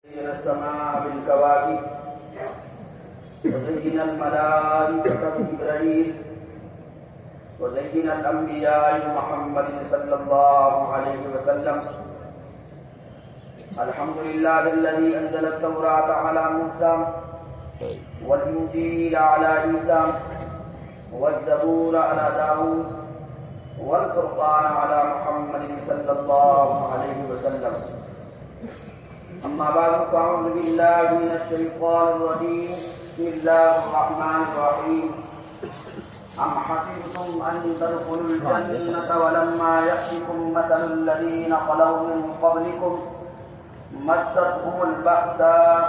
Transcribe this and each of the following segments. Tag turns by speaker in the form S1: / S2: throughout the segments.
S1: زين السماء بالكواكب وزين الملائكة بجبريل وزين الأنبياء بمحمد صلى الله عليه وسلم. الحمد لله الذي أنزل التوراة على موسى والإنجيل على عيسى والزبور على داود والفرقان على محمد صلى الله عليه وسلم. أما بعد فأعوذ بالله من الشيطان الرجيم. بسم الله الرحمن الرحيم. أم حسبتم أن تدخلوا الجنة ولما يأتكم مثل الذين خلوا من قبلكم مستهم البأساء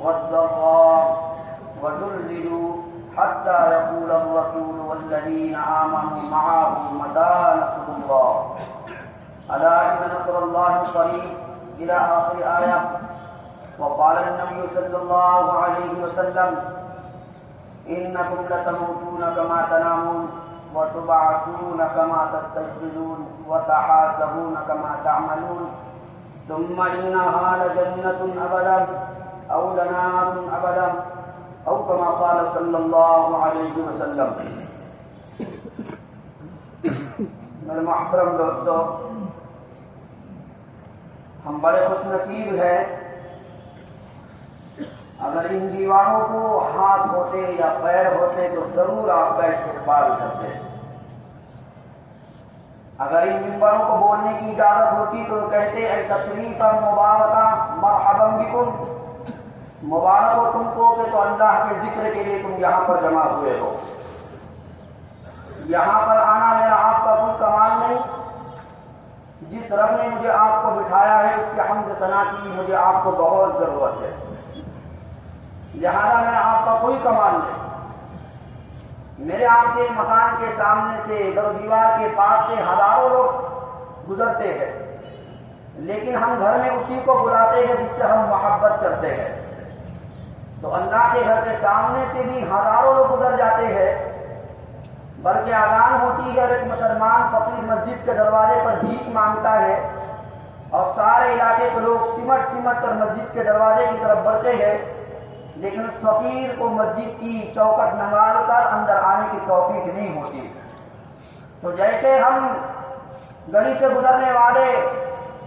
S1: والضراء وزلزلوا حتى يقول الرسول والذين آمنوا معه متى نصر الله ألا إن نصر الله قريب إلى آخر آية. وقال النبي صلى الله عليه وسلم إنكم لتموتون كما تنامون وتبعثون كما تستيقظون وتحاسبون كما تعملون ثم إنها لجنة أبدا أو لنار أبدا أو كما قال صلی اللہ علیہ وسلم. میرے محترم دوستو، ہم بڑے خوش نصیب ہیں اگر ان دیواروں کو ہاتھ ہوتے یا پیر ہوتے تو ضرور آپ کا استقبال کرتے. اگر ان ممبروں کو بولنے کی اجازت ہوتی تو کہتے اے تشریفا مبارکہ مرحبا بکم، مبارک ہو تم کو کہ تو اللہ کے ذکر کے لیے تم یہاں پر جمع ہوئے ہو. یہاں پر آنا میرا آپ کا کوئی کمال نہیں. جس رب نے مجھے آپ کو بٹھایا ہے اس کی حمد ثنا کی مجھے آپ کو بہت ضرورت ہے، لہذا میرا آپ کا کوئی کمال نہیں. میرے آپ کے مکان کے سامنے سے در و دیوار کے پاس سے ہزاروں لوگ گزرتے ہیں، لیکن ہم گھر میں اسی کو بلاتے ہیں جس سے ہم محبت کرتے ہیں. تو اللہ کے گھر کے سامنے سے بھی ہزاروں لوگ گزر جاتے ہیں، بلکہ اذان ہوتی ہے اور ایک مسلمان فقیر مسجد کے دروازے پر بھیک مانگتا ہے اور سارے علاقے کے لوگ سمٹ سمٹ کر مسجد کے دروازے کی طرف بڑھتے ہیں، لیکن اس فقیر کو مسجد کی چوکٹ ننگال کر اندر آنے کی توفیق نہیں ہوتی. تو جیسے ہم گلی سے گزرنے والے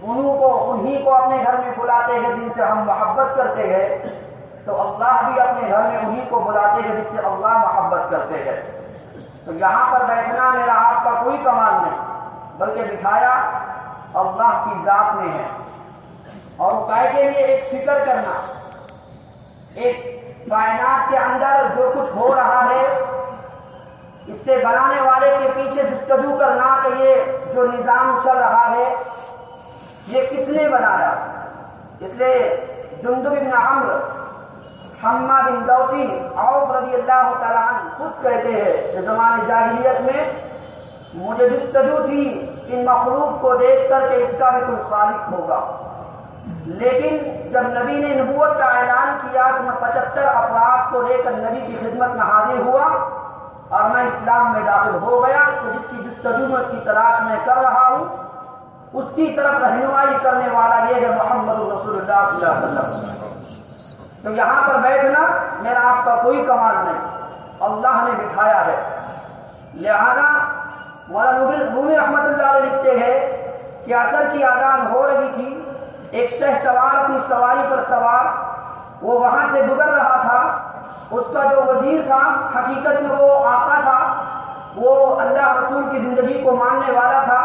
S1: انہی کو اپنے گھر میں بلاتے ہیں جن سے ہم محبت کرتے ہیں، تو اللہ بھی اپنے گھر میں انہی کو بلاتے ہیں جس سے اللہ محبت کرتے ہیں. تو یہاں پر بیٹھنا میرا آپ کا کوئی کمال نہیں، بلکہ بٹھایا اللہ کی ذات نے ہے. اور کائے کے لیے ایک فکر کرنا، ایک کائنات کے اندر جو کچھ ہو رہا ہے اس سے بنانے والے کے پیچھے جستجو کرنا کہ یہ جو نظام چل رہا ہے یہ کس نے بنایا. اس لیے جندب بن عمرو، حمہ بن دوسی، عوف رضی اللہ تعالیٰ عنہ خود کہتے ہیں کہ زمانے جاہلیت میں مجھے جستجو تھی ان مخلوق کو دیکھ کر کہ اس کا بھی کوئی خالق ہوگا، لیکن جب نبی نے نبوت کا اعلان کیا تو میں 75 افراد کو لے کر نبی کی خدمت میں حاضر ہوا اور میں اسلام میں داخل ہو گیا. تو جس کی جستجو کی تلاش میں کر رہا ہوں اس کی طرف رہنمائی کرنے والا یہ ہے محمد رسول اللہ صلی اللہ علیہ وسلم. تو یہاں پر بیٹھنا میرا آپ کا کوئی کمال نہیں، اللہ نے بٹھایا ہے. لہذا مولانا رومی رحمۃ اللہ علیہ لکھتے ہیں کہ عصر کی اذان ہو رہی تھی، ایک شہ سوار اپنی سواری پر سوار وہ وہاں سے گزر رہا تھا. اس کا جو وزیر تھا حقیقت میں وہ آقا تھا، وہ اللہ رسول کی زندگی کو ماننے والا تھا.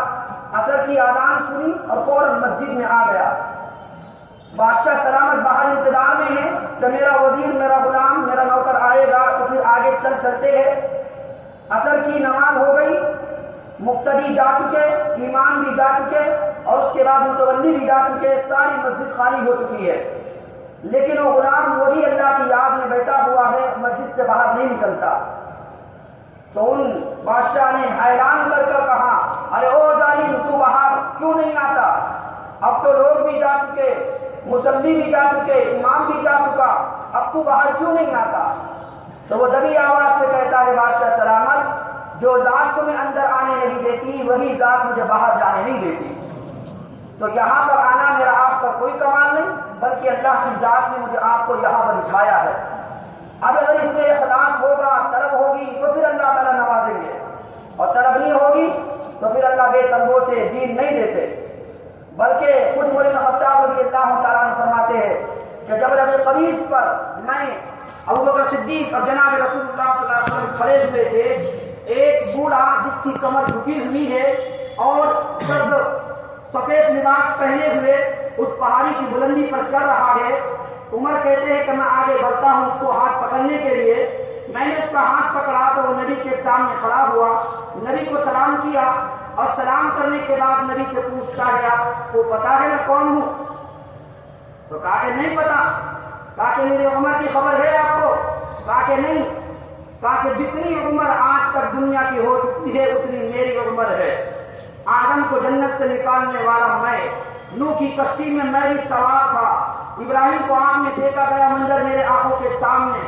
S1: عصر کی اذان سنی اور فوراً مسجد میں آ گیا. بادشاہ سلامت باہر انتظار میں ہے کہ میرا وزیر، میرا غلام، میرا نوکر آئے گا تو پھر آگے چلتے ہیں. عصر کی نماز ہو گئی، مقتدی جا چکے، امام بھی جا چکے اور اس کے بعد متولی بھی جا چکے، ساری مسجد خالی ہو چکی ہے، لیکن وہ غلام وہی اللہ کی یاد میں بیٹھا ہوا ہے، مسجد سے باہر نہیں نکلتا. تو ان بادشاہ نے اعلان کر کہا ارے او ظالم تو باہر کیوں نہیں آتا؟ اب تو لوگ بھی جا چکے، مصلی بھی جا چکے، امام بھی جا چکا، اب تو باہر کیوں نہیں آتا؟ تو وہ دبی آواز سے کہتا ہے بادشاہ سلامت جو ذات تمہیں اندر آنے نہیں دیتی وہی ذات مجھے باہر جانے نہیں دیتی. تو یہاں پر آنا میرا آپ کا کوئی کمال نہیں بلکہ اللہ کی ذات نے مجھے آپ کو یہاں پر بٹھایا ہے. اب اگر اس میں اخلاص ہوگا، طلب ہوگی تو پھر اللہ تعالیٰ نوازیں گے، اور طلب نہیں ہوگی تو پھر اللہ بے طلبوں سے دین نہیں دیتے. بلکہ خود عمر بن خطاب رضی اللہ تعالیٰ عنہ فرماتے ہیں کہ جب لب قبیض پر میں ابوبکر صدیق اور جناب رسول اللہ صلی اللہ علیہ وسلم کھڑے ہوئے تھے، ایک بوڑھا جس کی کمر جھکی ہوئی ہے اور سفید لباس پہنے ہوئے اس پہاڑی کی بلندی پر چڑھ رہا ہے. عمر کہتے ہیں کہ میں آگے بڑھتا ہوں اس کو ہاتھ پکڑنے کے لیے. میں نے اس کا ہاتھ پکڑا تو وہ نبی کے سامنے کھڑا ہوا، نبی کو سلام کیا، اور سلام کرنے کے بعد نبی سے پوچھتا گیا وہ پتا ہے میں کون ہوں؟ تو کہا کہ نہیں پتا. کہا کہ میری عمر کی خبر ہے آپ کو؟ کہا کہ نہیں. کہا کہ جتنی عمر آج تک دنیا کی ہو چکی ہے اتنی میری عمر ہے. آدم کو جنت سے نکالنے والا میں، نوح کی کشتی میں بھی سوار تھا، ابراہیم کو آگ میں پھینکا گیا منظر میرے آنکھوں کے سامنے،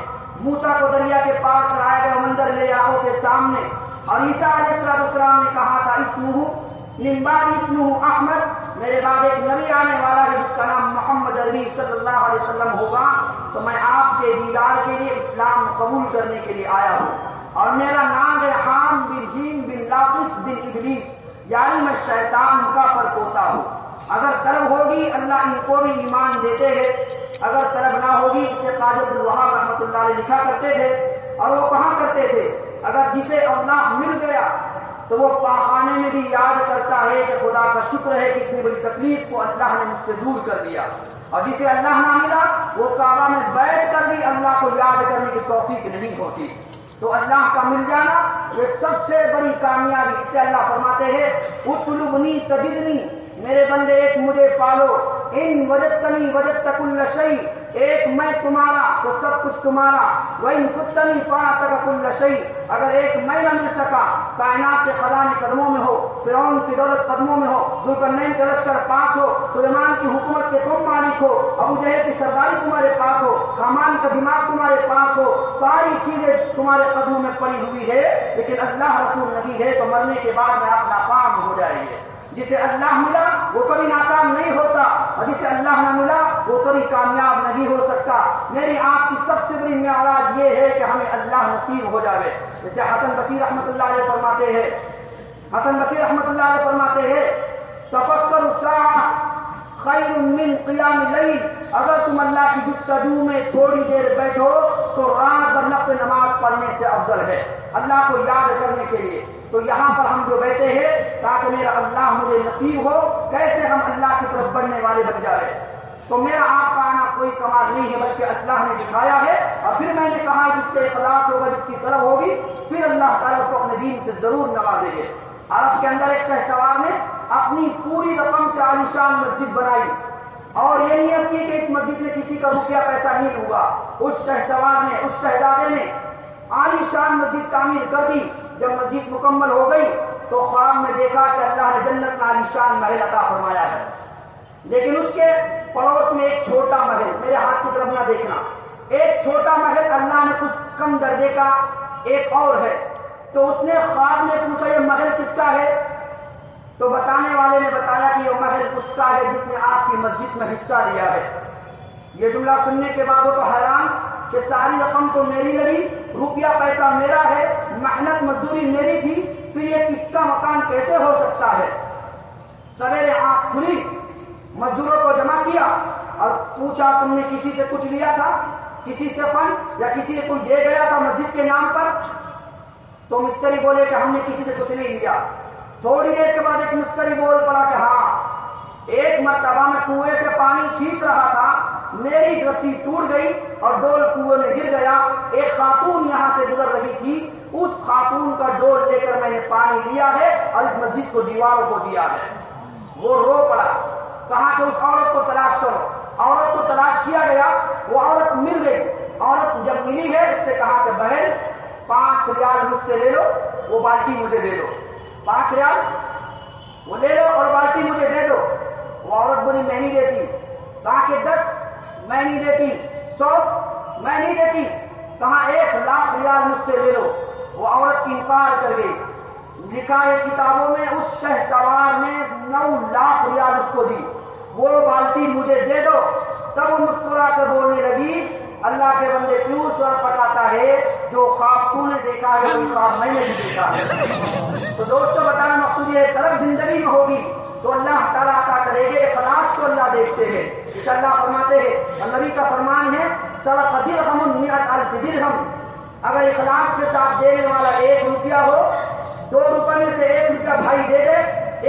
S1: موسیٰ کو دریا کے پار کرایا گیا منظر میرے آنکھوں کے سامنے، اور عیسیٰ علیہ السلام نے کہا تھا اسمہ من بعد اسمہ احمد، میرے بعد ایک نبی آنے والا ہے جس کا نام محمد عربی صلی اللہ علیہ وسلم ہوگا. تو میں آپ کے دیدار کے لیے اسلام قبول کرنے کے لیے آیا ہوں، اور میرا نام ہے حام بن ہیم بن لاقس بن ابلیس، یعنی میں شیطان کا پر پوتا ہوں. اگر طلب ہوگی اللہ ان کو بھی ایمان دیتے ہیں، اگر طلب نہ ہوگی. اس سے قاضی عبد الوہاب رحمۃ اللہ علیہ لکھا کرتے تھے اور وہ کہا کرتے تھے اگر جسے اللہ مل گیا تو وہ پاخانے میں بھی یاد کرتا ہے کہ خدا کا شکر ہے کہ اتنی بڑی تکلیف کو اللہ نے مجھ سے دور کر دیا، اور جسے اللہ نہ ملا وہ کعبہ میں بیٹھ کر بھی اللہ کو یاد کرنے کی توفیق نہیں ہوتی. تو اللہ کا مل جانا یہ سب سے بڑی کامیابی. اس سے اللہ فرماتے ہیں اطلبنی تجدنی، میرے بندے ایک مجھے پالو، ان وجدتنی وجدت کل شیء، ایک میں تمہارا تو سب کچھ تمہارا، وَإِن فُتَّنِي فَأَعْتَكَ كُلَّ شَيْءٍ، اگر ایک میں نہ مل سکا، کائنات کے خزانے قدموں میں ہو، فرعون کی دولت قدموں میں ہو، ذوالقرنین کا لشکر پاس ہو، سلیمان کی حکومت کے تم مالک ہو، ابو جہل کی سرداری تمہارے پاس ہو، حامان کا دماغ تمہارے پاس ہو، ساری چیزیں تمہارے قدموں میں پڑی ہوئی ہے، لیکن اللہ رسول نبی ہے تو مرنے کے بعد میں آپ ناکام ہو جائیں گے. جسے اللہ ملا وہ کبھی ناکام نہیں ہوتا، اور جسے اللہ نہ ملا وہ کبھی کامیاب نہیں ہو سکتا. میری آپ کی سب سے بڑی معراج یہ ہے کہ ہمیں اللہ نصیب ہو جائے. جیسے حسن بصری رحمۃ اللہ علیہ فرماتے ہیں، حسن بصری رحمۃ اللہ علیہ فرماتے ہیں تفکر الساعہ خیر من قیام اللیل، اگر تم اللہ کی گفتگو میں تھوڑی دیر بیٹھو تو رات بھر نفل نماز پڑھنے سے افضل ہے اللہ کو یاد کرنے کے لیے. تو یہاں پر ہم جو بیٹھے ہیں تاکہ میرا اللہ مجھے نصیب ہو، کیسے ہم اللہ کی طرف بڑھنے والے بن جائے. تو میرا آپ کا آنا کوئی کمال نہیں ہے بلکہ اللہ نے دکھایا ہے. اور پھر میں نے کہا جس سے اخلاص ہوگا، جس کی طلب ہوگی، پھر اللہ تعالیٰ کو اپنے دین سے ضرور نوازیں گے. عرب کے اندر ایک شہسوار نے اپنی پوری رقم سے عالیشان مسجد بنائی اور یہ نیت کی کہ اس مسجد میں کسی کا روپیہ پیسہ نہیں ہوگا. اس شہسوار نے، اس شہزادے نے عالیشان مسجد تعمیر کر دی. جب مسجد مکمل ہو گئی تو خواب میں دیکھا کہ اللہ نے جنت میں عالیشان محل عطا فرمایا ہے، لیکن اس کے پڑوس میں ایک چھوٹا محل، میرے ہاتھ کی طرف نہ دیکھنا، ایک چھوٹا محل اللہ نے کچھ کم درجے کا ایک اور ہے. تو اس نے خواب میں پوچھا یہ محل کس کا ہے؟ تو بتانے والے نے بتایا کہ یہ محل اس کا ہے جس نے آپ کی مسجد میں حصہ لیا ہے. یہ جملہ سننے کے بعد وہ تو حیران کہ ساری رقم تو میری لگی، روپیہ پیسہ میرا ہے، محنت مزدوری میری تھی، پھر یہ کس کا مکان کیسے ہو سکتا ہے؟ سویرے آنکھ کھلی، مزدوروں کو جمع کیا اور پوچھا تم نے کسی سے کچھ لیا تھا، کسی سے فنڈ یا کسی سے کوئی دے گیا تھا مسجد کے نام پر؟ تو مستری بولے کہ ہم نے کسی سے کچھ نہیں لیا. تھوڑی دیر کے بعد ایک مستری بول پڑا کہ ہاں ایک مرتبہ میں کنویں سے پانی کھینچ رہا تھا، میری رسی ٹوٹ گئی اور ڈول کنویں میں گر گیا. ایک خاتون یہاں سے گزر رہی تھی، اس خاتون کا ڈول لے کر میں نے پانی لیا ہے اور اس مسجد کو دیواروں کو دیا ہے. وہ رو پڑا، کہا کہ اس عورت کو تلاش کرو. عورت کو تلاش کیا گیا، وہ عورت مل گئی. عورت جب ملی ہے اس سے کہا کہ بہن 5 ریال مجھ سے لے لو، وہ بالٹی مجھے دے دو. 5 ریال وہ لے لو اور بالٹی مجھے دے دو. وہ عورت بولی میں نہیں دیتی. کہا کہ 10 میں نہیں دیتی، 100 میں نہیں دیتی. کہا 1 لاکھ ریال مجھ سے لے لو. وہ عورت انکار کر گئی. لکھا ہے کتابوں میں اس شہسوار نے 9 لاکھ ریال اس کو دی. وہ بالٹی مجھے دے دو۔ تب وہ مسکرا کر بولنے لگی اللہ کے بندے کیوں سر پٹاتا ہے، جو خواب تو نے دیکھا ہے وہی خواب میں نے بھی دیکھا ہے۔ تو دوستوں بتانا مقصود یہ طرف زندگی میں ہوگی تو اللہ تعالیٰ عطا کرے گے، اخلاص کو اللہ دیکھتے ہیں۔ اس اللہ فرماتے ہیں اور نبی کا فرمان ہے سبق درہم مئۃ الف درہم، اگر اخلاص کے ساتھ دینے والا 1 روپیہ ہو، 2 روپے میں سے 1 روپیہ بھائی دے دے،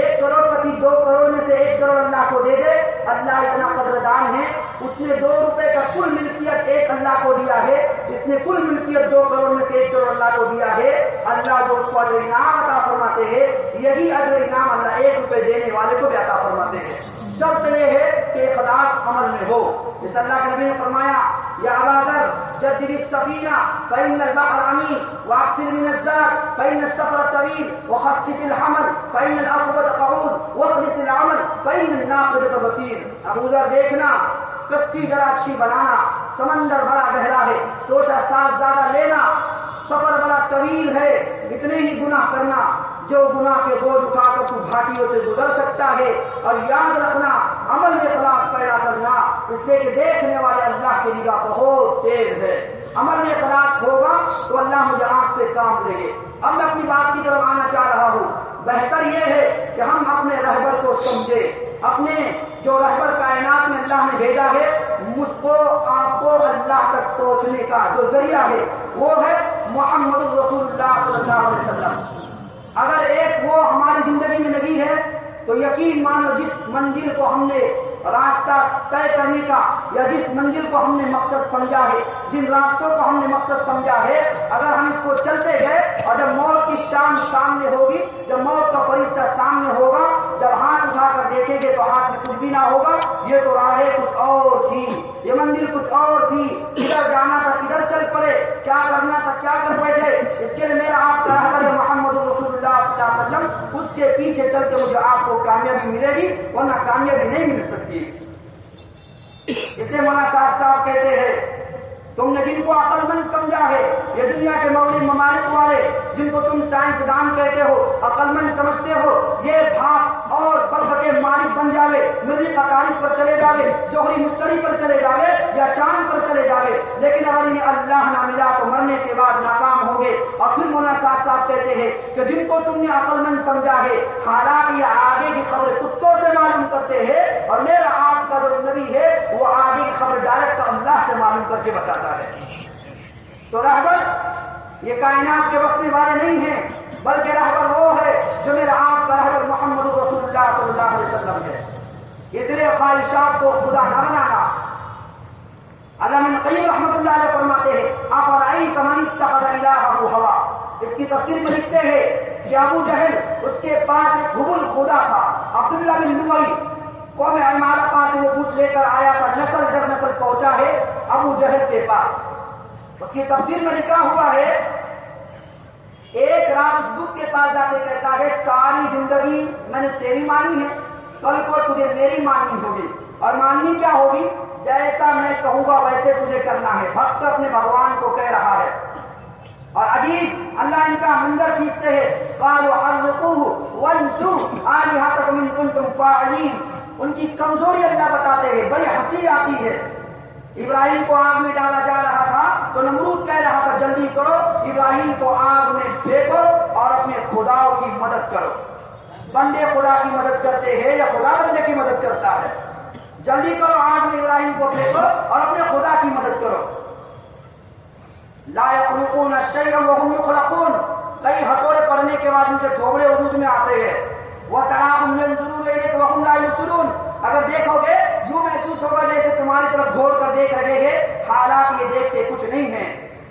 S1: 1 کروڑ پتی 2 کروڑ میں سے 1 کروڑ اللہ کو دے دے، اللہ اتنا قدردان ہے اس نے 2 روپے کا کل ملکیت 1 اللہ کو دیا ہے، اس نے کل ملکیت 2 کروڑ میں سے 1 کروڑ اللہ کو دیا ہے۔ اللہ جو اس کو اجر انعام عطا فرماتے ہیں، یہی اجر انعام اللہ 1 روپے دینے والے کو بھی عطا فرماتے ہیں۔ شرط یہ ہے کہ اخلاص عمل میں ہو۔ اس اللہ کے نبی نے فرمایا یا ابا ذر جدد السفینہ فإن البحر عمیق واکثر من الزاد فإن السفر طویل وخفف الحمل فإن العقبة قعود واخلص العمل فإن الناقدة بصیر۔ ابو ذر دیکھنا، کشتی ذرا اچھی بنانا، سمندر بڑا گہرا ہے، توشہ ساتھ زیادہ لینا، سفر بڑا طویل ہے، اتنے ہی گناہ کرنا جو گناہ کے بوجھ اٹھا کر تو گھاٹیوں سے گزر سکتا ہے، اور یاد رکھنا عمل میں اخلاص پیدا کرنا، اس لیے کہ دیکھنے والے اللہ کی نگاہ بہت تیز ہے۔ عمل میں اخلاص ہوگا تو اللہ مجھے آنکھ سے کام لے گے۔ اب میں اپنی بات کی طرف آنا چاہ رہا ہوں۔ بہتر یہ ہے کہ ہم اپنے رہبر کو سمجھے، اپنے جو رہبر کائنات میں اللہ نے بھیجا ہے، مجھ کو آپ کو اللہ تک پہنچنے کا جو ذریعہ ہے وہ ہے محمد رسول اللہ صلی اللہ علیہ وسلم۔ اگر ایک وہ ہماری زندگی میں لگی ہے تو یقین مانو جس منزل کو ہم نے راستہ طے کرنے کا یا جس منزل کو ہم نے مقصد سمجھا ہے، جن راستوں کو ہم نے مقصد سمجھا ہے، اگر ہم اس کو چلتے گئے اور جب موت کی شام سامنے ہوگی، جب موت کا فرشتہ سامنے ہوگا، جب ہاتھ اٹھا کر دیکھیں گے تو ہاتھ میں کچھ بھی نہ ہوگا، یہ تو راہیں کچھ اور تھی، یہ منزل کچھ اور تھی، ادھر جانا تھا ادھر چل پڑے، کیا کرنا تھا کیا کر بیٹھے۔ اس کے لیے میرا آپ کا رہبر محمد رسول اللہ صلی اللہ علیہ وسلم، اس کے پیچھے چل کے مجھے آپ کو کامیابی ملے گی، ورنہ کامیابی نہیں مل سکتی۔ اس لیے مولانا صاحب کہتے ہیں تم نے جن کو عقل مند سمجھا ہے، یہ دنیا کے مغربی ممالک والے جن کو تم سائنسدان کہتے ہو، عقل مند سمجھتے ہو، یہ بھاپ اور برف کے مالک بن جاوے، مریخ عطارد پر چلے جاوے، جوہری مشتری پر چلے جاوے یا چاند پر چلے جاوے، لیکن اگر انہیں اللہ نہ ملا تو مرنے کے بعد ناکام ہو گئے۔ اور پھر مولانا صاحب کہتے ہیں کہ جن کو تم نے عقل مند سمجھا ہے، حالانکہ یہ آگے کی خبر کتوں سے معلوم کرتے ہیں، اور میرا آپ کا جو نبی ہے وہ آگے کی خبر ڈائریکٹ اللہ سے معلوم کر کے بتاتا ہے۔ تو رہبر یہ کائنات کے بسنے والے نہیں ہیں، بلکہ رہبر وہ ہے جو میرا آپ کا رہبر محمد رسول اللہ صلی اللہ علیہ وسلم ہے۔ اس لیے خواہشات کو خدا نہ بنانا۔ علامہ ابن قیم رحمۃ اللہ علیہ فرماتے ہیں افرأیت من اتخذ الہہ ہوا، اس کی تفسیر میں لکھتے ہیں کہ ابو جہل اس کے پاس ایک حبل خدا تھا، عبداللہ بن لؤی قوم عمالقہ سے وہ بت لے کر آیا تھا، نسل در نسل پہنچا ہے ابو جہل کے پاس۔ اس کی تفسیر میں لکھا ہوا ہے ایک رات اس بت کے پاس جا کے کہتا ہے ساری زندگی میں نے تیری مانی ہے، کل کو تجھے میری ماننی ہوگی، اور ماننی کیا ہوگی؟ جیسا میں کہوں گا ویسے تجھے کرنا ہے۔ بھکت اپنے بھگوان کو کہہ رہا ہے، اور عجیب اللہ ان کا منظر کھینچتے ہیں، قالوا حرقوه وانصروا آلهتكم ان كنتم فاعلین۔ ان کی کمزوری اللہ بتاتے ہیں، بڑی ہنسی آتی ہے۔ ابراہیم کو آگ میں ڈالا جا رہا تھا تو نمرود کہہ رہا تھا جلدی کرو، ابراہیم کو آگ میں پھینکو اور اپنے خداؤں کی مدد کرو۔ بندے خدا کی مدد کرتے ہیں یا خدا بندے کی مدد کرتا ہے؟ جلدی کرو، آگ میں ابراہیم کو پھینکو اور اپنے خدا کی مدد کرو۔ لا یخلقون شیئا وهم یخلقون، کئی ہتھوڑے پڑنے کے بعد ان کے تھوبڑے وجود میں آتے ہیں۔ وتراهم ينظرون الیک وهم لا یبصرون، اگر دیکھو گے یوں محسوس ہوگا جیسے تمہاری طرف گھور کر دیکھ رہے گے، حالانکہ یہ دیکھتے کچھ نہیں ہیں۔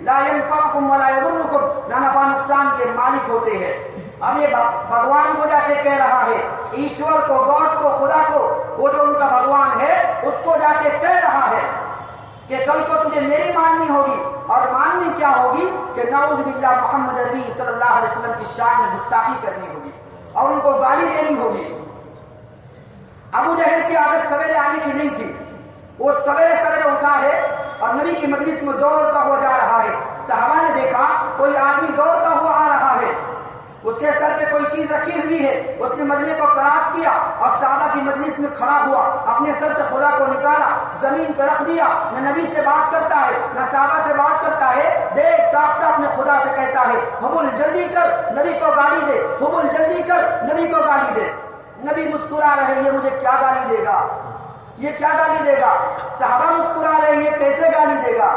S1: لا ينفعكم ولا يضركم، نہ نفع نقصان کے مالک ہوتے ہیں۔ اب یہ بھگوان کو جا کے کہہ رہا ہے، ایشور کو، گاڈ کو، خدا کو، وہ جو ان کا بھگوان ہے اس کو جا کے کہہ رہا ہے کہ کل کو تجھے میری ماننی ہوگی، اور ماننی کیا ہوگی کہ نعوذ باللہ محمد عربی صلی اللہ علیہ وسلم کی شان میں گستاخی کرنی ہوگی اور ان کو گالی دینی ہوگی۔ ابو جہل کی عادت سویرے آنے کی نہیں تھی، وہ سویرے سویرے اٹھا ہے اور نبی کی مجلس میں دوڑتا ہوا جا رہا ہے۔ صحابہ نے دیکھا کوئی آدمی دوڑتا ہوا آ رہا ہے، اس کے سر پہ کوئی چیز رکھی ہوئی ہے، اس نے مجمع کو کراس کیا اور صحابہ کی مجلس میں کھڑا ہوا، اپنے سر سے خدا کو نکالا، زمین پہ رکھ دیا، نہ نبی سے بات کرتا ہے نہ صحابہ سے بات کرتا ہے، دیکھ ساختہ اپنے خدا سے کہتا ہے حبل جلدی کر نبی کو گالی دے، حبل جلدی کر نبی کو گالی دے۔ نبی مسکرا رہے یہ مجھے کیا گالی دے گا، یہ کیا گالی دے گا؟ صحابہ مسکرا رہے یہ کیسے گالی دے گا؟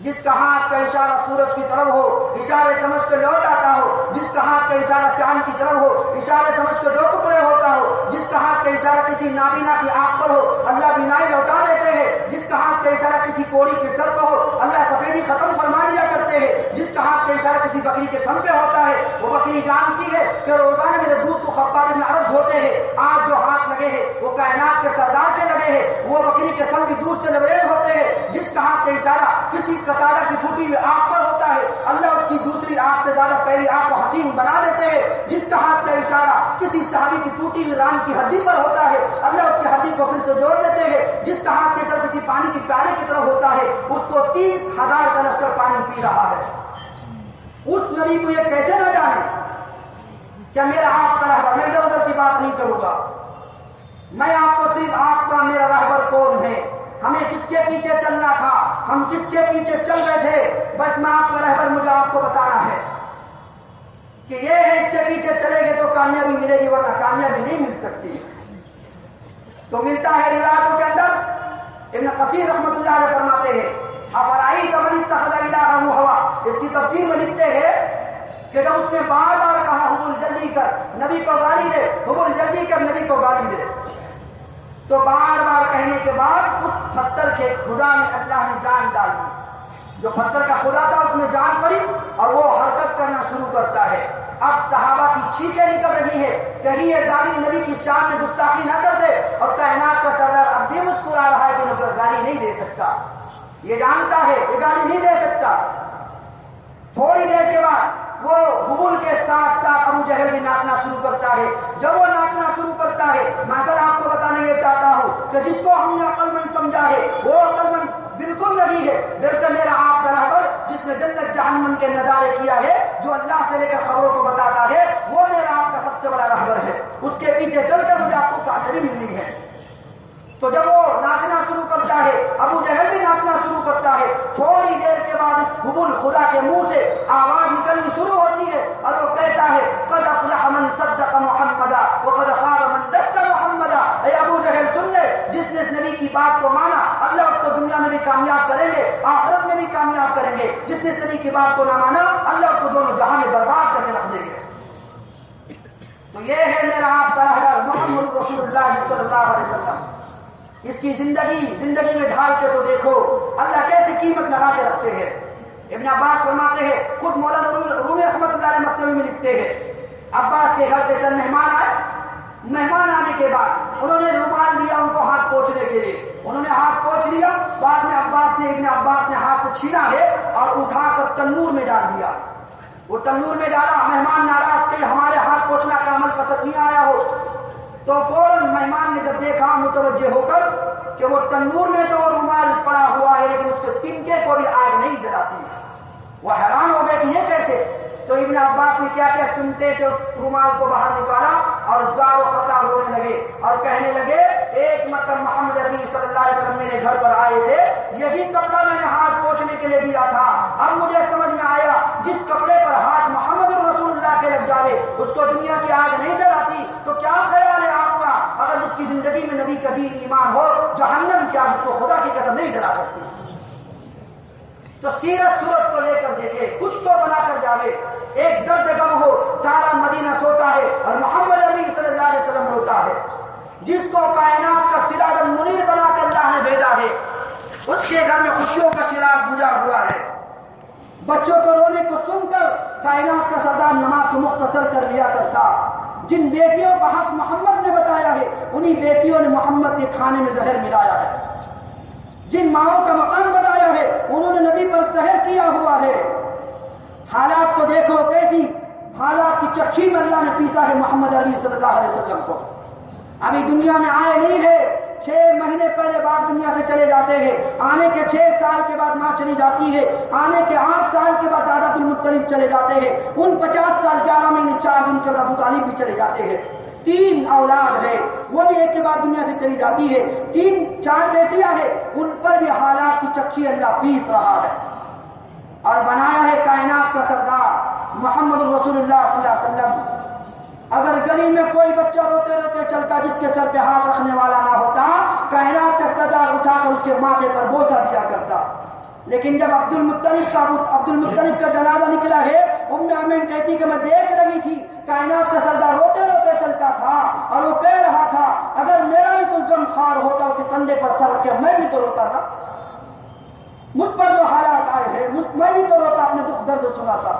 S1: جس کا ہاتھ کا اشارہ سورج کی طرف ہو اشارے سمجھ کے لوٹ آتا ہو، جس کا ہاتھ کا اشارہ چاند کی طرف ہو اشارے سمجھ کے دو ٹکڑے ہوتا ہو، جس کا ہاتھ کا اشارہ کسی نابینا کی آنکھ پر ہو اللہ بینائی لوٹا دیتے ہیں، جس کا ہاتھ کا اشارہ کسی کوڑی کے سر پر ہو اللہ سفیدی ختم فرما دیا کرتے ہیں، جس کا ہاتھ کا اشارہ کسی بکری کے تھن پہ ہوتا ہے، وہ بکری جانتی ہے کہ روزانہ میرے دودھ کو خباب میں عرض ہوتے ہیں، آج جو ہاتھ لگے ہیں وہ کائنات کے سردار کے لگے ہیں، وہ بکری کے تھن بھی دودھ سے لبریز ہوتے ہیں، جس کا ہاتھ کا اشارہ کسی قطارہ کی پھوٹی ہوئی آنکھ پر ہوتا ہے اللہ اس کی دوسری آنکھ سے زیادہ پہلی آنکھ کو حسین بنا دیتے ہیں، جس کا ہاتھ کا اشارہ کسی صحابی کی ٹوٹی ہوئی ران کی ہڈی پر ہوتا ہے اللہ اس کی ہڈی کو پھر سے جوڑ دیتے ہیں، جس کا ہاتھ کا اشارہ کسی پانی کی پیالے کی طرف ہوتا ہے اس کو 30,000 کا لشکر پانی پی رہا ہے۔ اس نبی کو یہ کیسے نہ جانے؟ کیا میرا آپ کا رہبر، میں ادھر ادھر کی بات نہیں کروں گا، میں آپ کو صرف آپ کا میرا رہبر کون ہے، ہمیں کس کے پیچھے چلنا تھا، ہم کس کے پیچھے چل رہے تھے، بس میں آپ کا رہبر مجھے آپ کو بتانا ہے کہ یہ ہے اس کے پیچھے چلے گے تو کامیابی ملے گی ورنہ کامیابی نہیں مل سکتی۔ تو ملتا ہے روایتوں کے اندر ابن کثیر رحمۃ اللہ علیہ فرماتے ہیں افرائیت من اتخذ الہہ ہوا، اس کی تفسیر میں لکھتے ہیں کہ جب اس نے بار بار کہا حبل جلدی کر نبی کو گالی دے، حبل جلدی کر نبی کو گالی دے، تو بار بار کہنے کے بعد اس پتھر کے خدا میں اللہ نے جان ڈال دی، جو پتھر کا خدا تھا اس میں جان پڑی اور وہ حرکت کرنا شروع کرتا ہے۔ اب صحابہ کی چھینکیں نکل رہی ہے، کہیں یہ ظالم نبی کی شان میں گستاخی نہ کر دے، اور کائنات کا سردار اب بھی مسکرا رہا ہے کہ مگر گالی نہیں دے سکتا، یہ جانتا ہے یہ گالی نہیں دے سکتا۔ تھوڑی دیر کے بعد وہ حبل کے ساتھ ساتھ ابو جہل بھی ناچنا شروع کرتا ہے۔ جب وہ ناچنا شروع کرتا ہے مثلا آپ کو بتانے یہ چاہتا ہوں کہ جس کو ہم نے عقل مند سمجھا ہے وہ عقل مند بالکل نہیں ہے، بلکہ میرا آپ کا رہبر جس نے جنت جہنم کے نظارے کیا ہے، جو اللہ سے لے کر خبروں کو بتاتا ہے، وہ میرا آپ کا سب سے بڑا رہبر ہے، اس کے پیچھے چل کر مجھے آپ کو کامیابی ملنی ہے۔ تو جب وہ ناچنا شروع کرتا ہے ابو جہل بھی ناچنا شروع کرتا ہے، تھوڑی دیر کے بعد اس حبل خدا کے منہ سے آواز نکلنی شروع ہوتی ہے اور وہ کہتا ہے قد افلح من صدق محمدا وقد خاب من دس محمدا۔ اے ابو جہل سن لے، جس نے اس نبی کی بات کو مانا اللہ اس کو دنیا میں بھی کامیاب کریں گے آخرت میں بھی کامیاب کریں گے، جس نے اس نبی کی بات کو نہ مانا اللہ اس کو دونوں جہاں میں برباد کرنے رکھ دیں گے۔ تو یہ ہے میرا آپ کا رہبر محمد رسول اللہ صلی اللہ علیہ وسلم۔ اس کی زندگی میں ڈھال کے تو دیکھو اللہ کیسی قیمت لگا کے رکھتے ہیں۔ ابن عباس فرماتے ہیں، خود مولانا رومی رحمۃ اللہ علیہ مثنوی میں لکھتے ہیں عباس کے گھر پہ چند مہمان آئے، مہمان آنے کے بعد انہوں نے رومال دیا ان کو ہاتھ پوچھنے کے لیے، انہوں نے ہاتھ پوچھ لیا، بعد میں ابن عباس نے ہاتھ سے چھینا ہے اور اٹھا کر تنور میں ڈال دیا۔ وہ تنور میں ڈالا، مہمان ناراض کہ ہمارے ہاتھ پوچھنا کا عمل پسند نہیں آیا ہو، تو فوراً مہمان نے جب دیکھا متوجہ ہو کر کہ وہ تنور میں تو رومال پڑا ہوا ہے لیکن اس کے تنکے کو بھی آگ نہیں جلاتی، وہ حیران ہو گئے کہ یہ کیسے؟ تو ابن عباس نے کیا چمٹے سے رومال کو باہر نکالا اور زار و قطع رونے لگے اور کہنے لگے ایک مرتبہ محمد عربی صلی اللہ علیہ وسلم میرے گھر پر آئے تھے، یہی کپڑا میں نے ہاتھ پوچھنے کے لیے دیا تھا، اب مجھے سمجھ میں آیا جس کپڑے پر ہاتھ محمد رسول اللہ کے لگ جاوے اس کو دنیا کی آگ نہیں جلاتی، تو کیا خیال ہے آپ کا اگر جس کی زندگی میں نبی کا دین ایمان ہو جہنم کیا جس کو خدا کی قسم نہیں جلا سکتی؟ تو سیرت صورت کو لے کر دیکھے، کچھ تو بنا کر جاوے، ایک درد غم ہو سارا مدینہ سوتا ہے اور محمد عربی صلی اللہ علیہ وسلم روتا ہے، جس کو کائنات کا سراج منیر بنا کر اللہ نے بھیجا ہے، اس کے گھر میں خوشیوں کا چراغ بجھا ہوا ہے۔ بچوں کو رونے کو سن کر کائنات کا سردار نماز کو مختصر کر لیا کرتا، جن بیٹیوں کا حق محمد نے بتایا ہے انہی بیٹیوں نے محمد کے کھانے میں زہر ملایا ہے، جن ماؤں کا مقام بتایا ہے انہوں نے نبی پر سحر کیا ہوا ہے۔ حالات کو دیکھو کیسی حالات کی چکی میں اللہ نے پیسا ہے محمد عربی صلی اللہ علیہ وسلم کو، ابھی دنیا میں آئے نہیں ہے، 6 مہینے پہلے باپ دنیا سے چلے جاتے ہیں، آنے کے 6 سال کے بعد ماں چلی جاتی ہے، آنے کے 8 سال کے بعد دادا عبدالمطلب چلے جاتے ہیں، ان 50 سال 11 مہینے 4 دن کے بعد ابو طالب بھی چلے جاتے ہیں۔ 3 اولاد ہے، وہ بھی ایک کے بعد دنیا سے چلی جاتی ہے، 4 بیٹیاں ہیں، ان پر بھی حالات کی چکی اللہ پیس رہا ہے، اور بنایا ہے کائنات کا سردار محمد رسول اللہ صلی اللہ علیہ وسلم۔ اگر گلی میں کوئی بچہ روتے روتے چلتا جس کے سر پہ ہاتھ رکھنے والا نہ ہوتا، کائنات کا سردار اٹھا کر اس کے ماتھے پر بوسہ دیا کرتا۔ لیکن جب عبد المطلب کا جنازہ نکلا ہے، ام ایمن کہتی کہ میں دیکھ رہی تھی کائنات کا سردار روتے روتے چلتا تھا، اور وہ کہہ رہا تھا اگر میرا بھی کوئی غم خوار ہوتا اس کے کندھے پر سر رکھ کے میں بھی تو روتا نا، مجھ پر جو حالات آئے ہیں میں بھی تو روتا، اپنے دکھ درد سناتا۔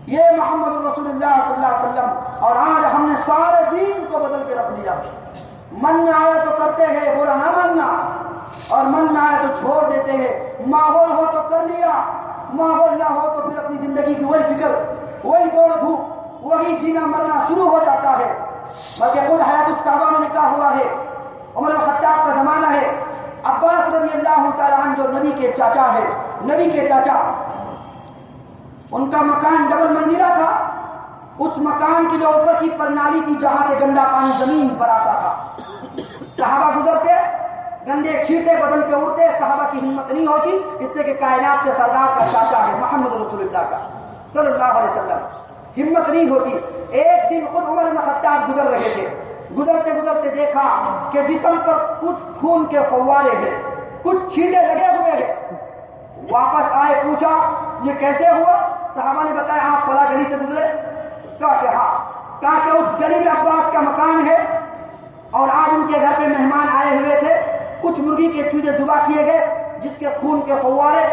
S1: یہ محمد رسول اللہ صلی اللہ علیہ وسلم، اور آج ہم نے سارے دین کو بدل کے رکھ دیا۔ من میں آیا تو کرتے ہیں، برا نہ ماننا، اور من میں آیا تو چھوڑ دیتے ہیں۔ ماحول ہو تو کر لیا، ماحول نہ ہو تو پھر اپنی زندگی کی وہی فکر، وہی دوڑ دھوپ، وہی جینا مرنا شروع ہو جاتا ہے۔ بلکہ خود حیات الصحابہ میں لکھا ہوا ہے، عمر بن خطاب کا زمانہ ہے، عباس رضی اللہ تعالیٰ عنہ جو نبی کے چاچا ہے، نبی کے چاچا، ان کا مکان ڈبل منزلہ تھا، اس مکان کی جو اوپر کی پرنالی تھی جہاں سے گندا پانی زمین پر آتا تھا، صحابہ گزرتے، گندے چھینٹے بدن پہ اڑتے، صحابہ کی ہمت نہیں ہوتی، اس سے کہ کائنات کے سردار کا چاچا ہے محمد رسول اللہ کا صلی اللہ علیہ وسلم، ہمت نہیں ہوتی۔ ایک دن خود عمر بن خطاب گزر رہے تھے، گزرتے گزرتے دیکھا کہ جسم پر کچھ خون کے فوارے ہیں، کچھ چھینٹے لگے ہوئے ہیں۔ واپس آئے، پوچھا یہ کیسے ہوا؟ صحابہ نے بتایا آپ فلاں گلی سے گزرے؟ کہا کہ ہاں۔ کہا کہ اس گلی میں عباس کا مکان ہے، اور آج ان کے گھر پہ مہمان آئے ہوئے تھے، کچھ مرغی کے چوزے ذبح کیے گئے جس کے خون کے فوارے،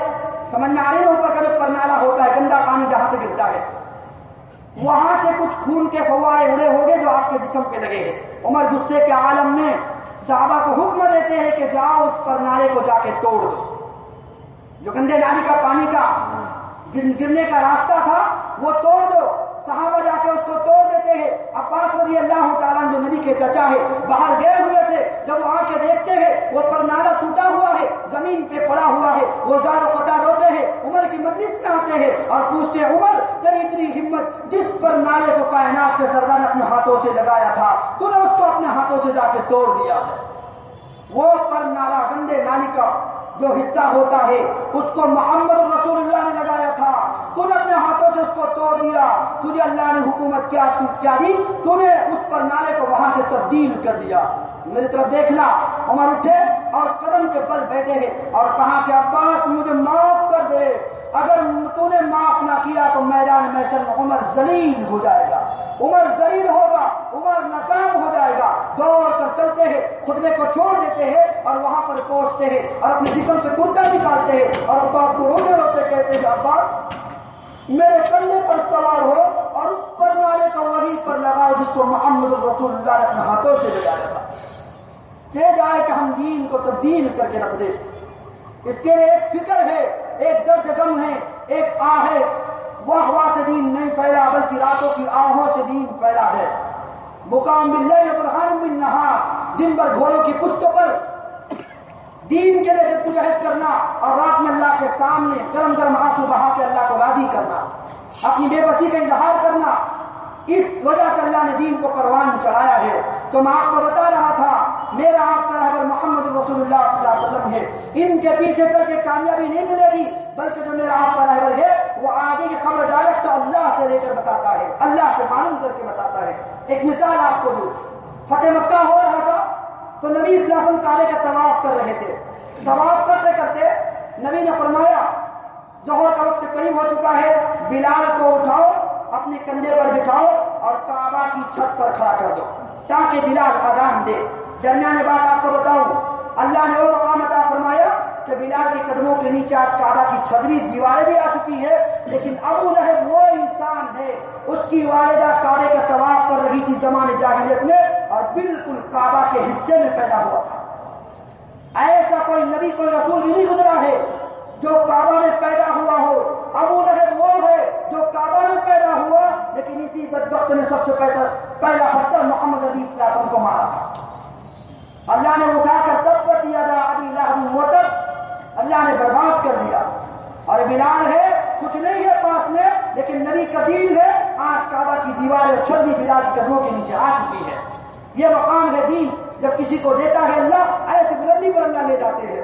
S1: سمجھ میں آ رہی ہے اوپر کا جو پرنالا ہوتا ہے گندا پانی جہاں سے گرتا ہے، وہاں سے کچھ خون کے فوارے اڑے ہو گئے جو آپ کے جسم پہ لگے ہیں۔ عمر غصے کے عالم میں صحابہ کو حکم دیتے ہیں کہ جاؤ اس پرنالے کو جا کے توڑ دو، جو گندے نالی کا پانی کا گرنے کا راستہ تھا وہ توڑ دو۔ صحابہ جا کے اس کو توڑ دیتے ہیں۔ عباس رضی اللہ تعالیٰ جو نبی کے چچا ہے باہر گئے ہوئے تھے، جب وہ آ کے دیکھتے ہیں وہ پرنالا ٹوٹا ہوا ہے، زمین پہ پڑا ہوا ہے، وہ زار و قطار روتے ہیں، عمر کی مجلس میں آتے ہیں اور پوچھتے ہیں عمر تیری اتنی ہمت، جس پرنالے کو کائنات کے سردار نے اپنے ہاتھوں سے لگایا تھا تو نے اس کو اپنے ہاتھوں سے جا کے توڑ دیا ہے۔ وہ پرنالا گندے نالی کا جو حصہ ہوتا ہے اس کو محمد رسول اللہ نے لگایا تھا، تو نے اپنے ہاتھوں سے اس کو توڑ دیا، تجھے اللہ نے حکومت کیا دی، تو نے اس پر نالے کو وہاں سے تبدیل کر دیا۔ میری طرف دیکھنا۔ عمر اٹھے اور قدم کے بل بیٹھے ہیں اور کہا کہ عباس مجھے معاف کر دے، اگر تو نے معاف نہ کیا تو میدان محشر میں عمر ذلیل ہو جائے گا، عمر ذلیل ہوگا، عمر ناکام ہو جائے گا۔ دوڑ کر چلتے ہیں، خطبے کو چھوڑ دیتے ہیں اور وہاں پر پہنچتے ہیں اور اپنے جسم سے کرتا نکالتے ہیں اور عباس کو روتے روتے کہتے ہیں عباس میرے کندھے پر سوار ہو اور اس پرنالے کو وہی پر لگاؤ جس کو محمد رسول اللہ نے اپنے ہاتھوں سے لگایا تھا، چہ جائے کہ ہم دین کو تبدیل کر کے رکھ دیں۔ اس کے لیے ایک فکر ہے، ایک درد غم ہے، ایک آہ ہے۔ وہ ہوا سے دین نہیں پھیلا بلکہ راتوں کی آہوں سے دین پھیلا ہے۔ بکام باللیل برہان بالنہار، دن بھر گھوڑوں کی پشتوں پر دین کے لیے جدوجہد کرنا اور رات میں اللہ کے سامنے گرم گرم آنسو بہا کے اللہ کو راضی کرنا، اپنی بے بسی کا اظہار کرنا۔ اس وجہ سے اللہ نے دین کو پروان چڑھایا ہے۔ تو میں آپ کو بتا رہا تھا میرا آپ کا رہبر محمد رسول اللہ صلی اللہ علیہ وسلم ہے، ان کے پیچھے چل کے کامیابی نہیں ملے گی، بلکہ جو میرا آپ کا رہبر ہے وہ آگے کی خبر ڈائریکٹ اللہ سے لے کر بتاتا ہے، اللہ سے معلوم کر کے بتاتا ہے۔ ایک مثال آپ کو دوں، فتح مکہ ہو رہا تھا تو نبی صلی اللہ علیہ وسلم کعبے کا طواف کر رہے تھے، طواف کرتے کرتے نبی نے فرمایا ظہر کا وقت قریب ہو چکا ہے، بلال کو اٹھاؤ اپنے کندھے پر بٹھاؤ اور کعبہ کی چھت پر کھڑا کر دو تاکہ بلال اذان دے۔ درمیان بات آپ کو بتاؤں، اللہ نے وہ مقام عطا فرمایا کہ بلال کے قدموں کے نیچے آج کعبہ کی چھتری دیواریں بھی آ چکی ہے، لیکن ابو لہب وہ انسان ہے، اس کی والدہ کعبے کا طواف کر رہی تھی زمانے جاہلیت میں اور بالکل کعبہ کے حصے میں پیدا ہوا تھا۔ ایسا کوئی نبی کوئی رسول بھی نہیں گزرا ہے جو کعبہ میں پیدا ہوا ہو، ابو لہب وہ ہے جو کعبہ میں پیدا ہوا لیکن اسی بدبخت نے سب سے پہلا پتھر محمد نبی صلی اللہ علیہ وسلم کو مارا تھا۔ اللہ نے اٹھا کر تبت یدا ابی لہب وتب، اللہ نے برباد کر دیا۔ اور بلال ہے، کچھ نہیں ہے پاس میں، لیکن نبی کا دین ہے، آج کعبہ کی دیوار اور چھڑی بلال کی قدموں کے نیچے آ چکی ہے۔ یہ مقام ہے دین، جب کسی کو دیتا ہے اللہ، ایسے بلندی پر اللہ لے جاتے ہیں۔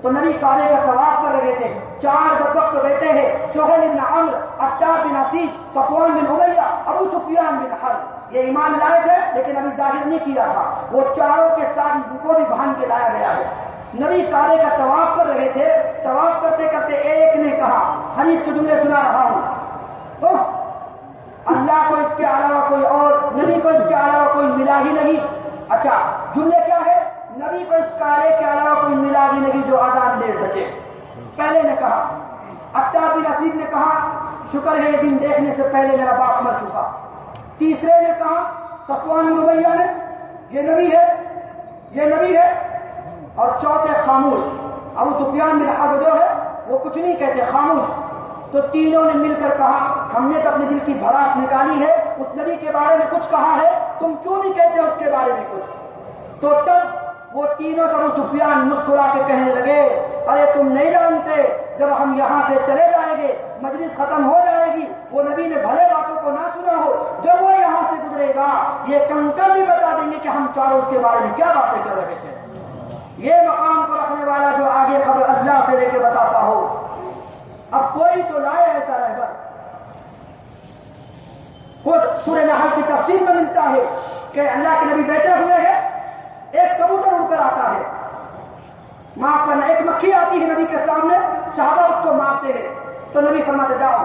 S1: تو نبی کعبے کا طواف کر رہے تھے، 4 بدبخت بیٹے ہیں، سہیل بن عمرو، عتاب بن اسید، صفوان بن امیہ، ابو سفیان بن حرب۔ یہ ایمان لائے تھے لیکن ابھی ظاہر نہیں کیا تھا، وہ چاروں کے ساتھ ان کو بھی بہان کے لایا گیا ہے۔ نبی کعبے کا طواف کر رہے تھے، طواف کرتے کرتے ایک نے کہا، حدیث کے جملے سنا رہا ہوں، اللہ کو اس کے علاوہ کوئی اور، نبی کو اس کے علاوہ کوئی ملا ہی نہیں۔ اچھا جملے کیا ہے؟ نبی کو اس کعبے کے علاوہ کوئی ملا ہی نہیں جو اذان دے سکے۔ پہلے نے کہا، عتاب بن اسید نے کہا، شکر ہے یہ دن دیکھنے سے پہلے میرا باپ مر چکا۔ تیسرے نے کہا، صفوان بن امیہ نے، یہ نبی ہے، یہ نبی ہے۔ اور چوتھے خاموش، ابو سفیان بن حرب جو ہے وہ کچھ نہیں کہتے، خاموش۔ تو تینوں نے مل کر کہا، ہم نے تو اپنے دل کی بھڑاس نکالی ہے، اس نبی کے بارے میں کچھ کہا ہے، تم کیوں نہیں کہتے اس کے بارے میں کچھ؟ تو تب وہ تینوں ابو سفیان مسکرا کے کہنے لگے، ارے تم نہیں جانتے، جب ہم یہاں سے چلے جائیں گے، مجلس ختم ہو جائے گی، وہ نبی نے بھلے باتوں کو نہ سنا ہو، جب وہ یہاں سے گزرے گا یہ کنکر بھی بتا دیں گے کہ ہم چاروں اس کے بارے میں کیا باتیں کر رہے تھے۔ یہ مقام کو رکھنے والا جو آگے خبر اللہ سے لے کے بتاتا ہو، اب کوئی تو لائے ایسا رہبر۔ خود سورہ نحل کی تفسیر میں ملتا ہے کہ اللہ کے نبی بیٹھے ہوئے ہیں، ایک کبوتر اڑ کر آتا ہے، معاف کرنا، ایک مکھی آتی ہے نبی کے سامنے، صحابہ اس کو مارتے ہیں، تو نبی فرماتے جاؤ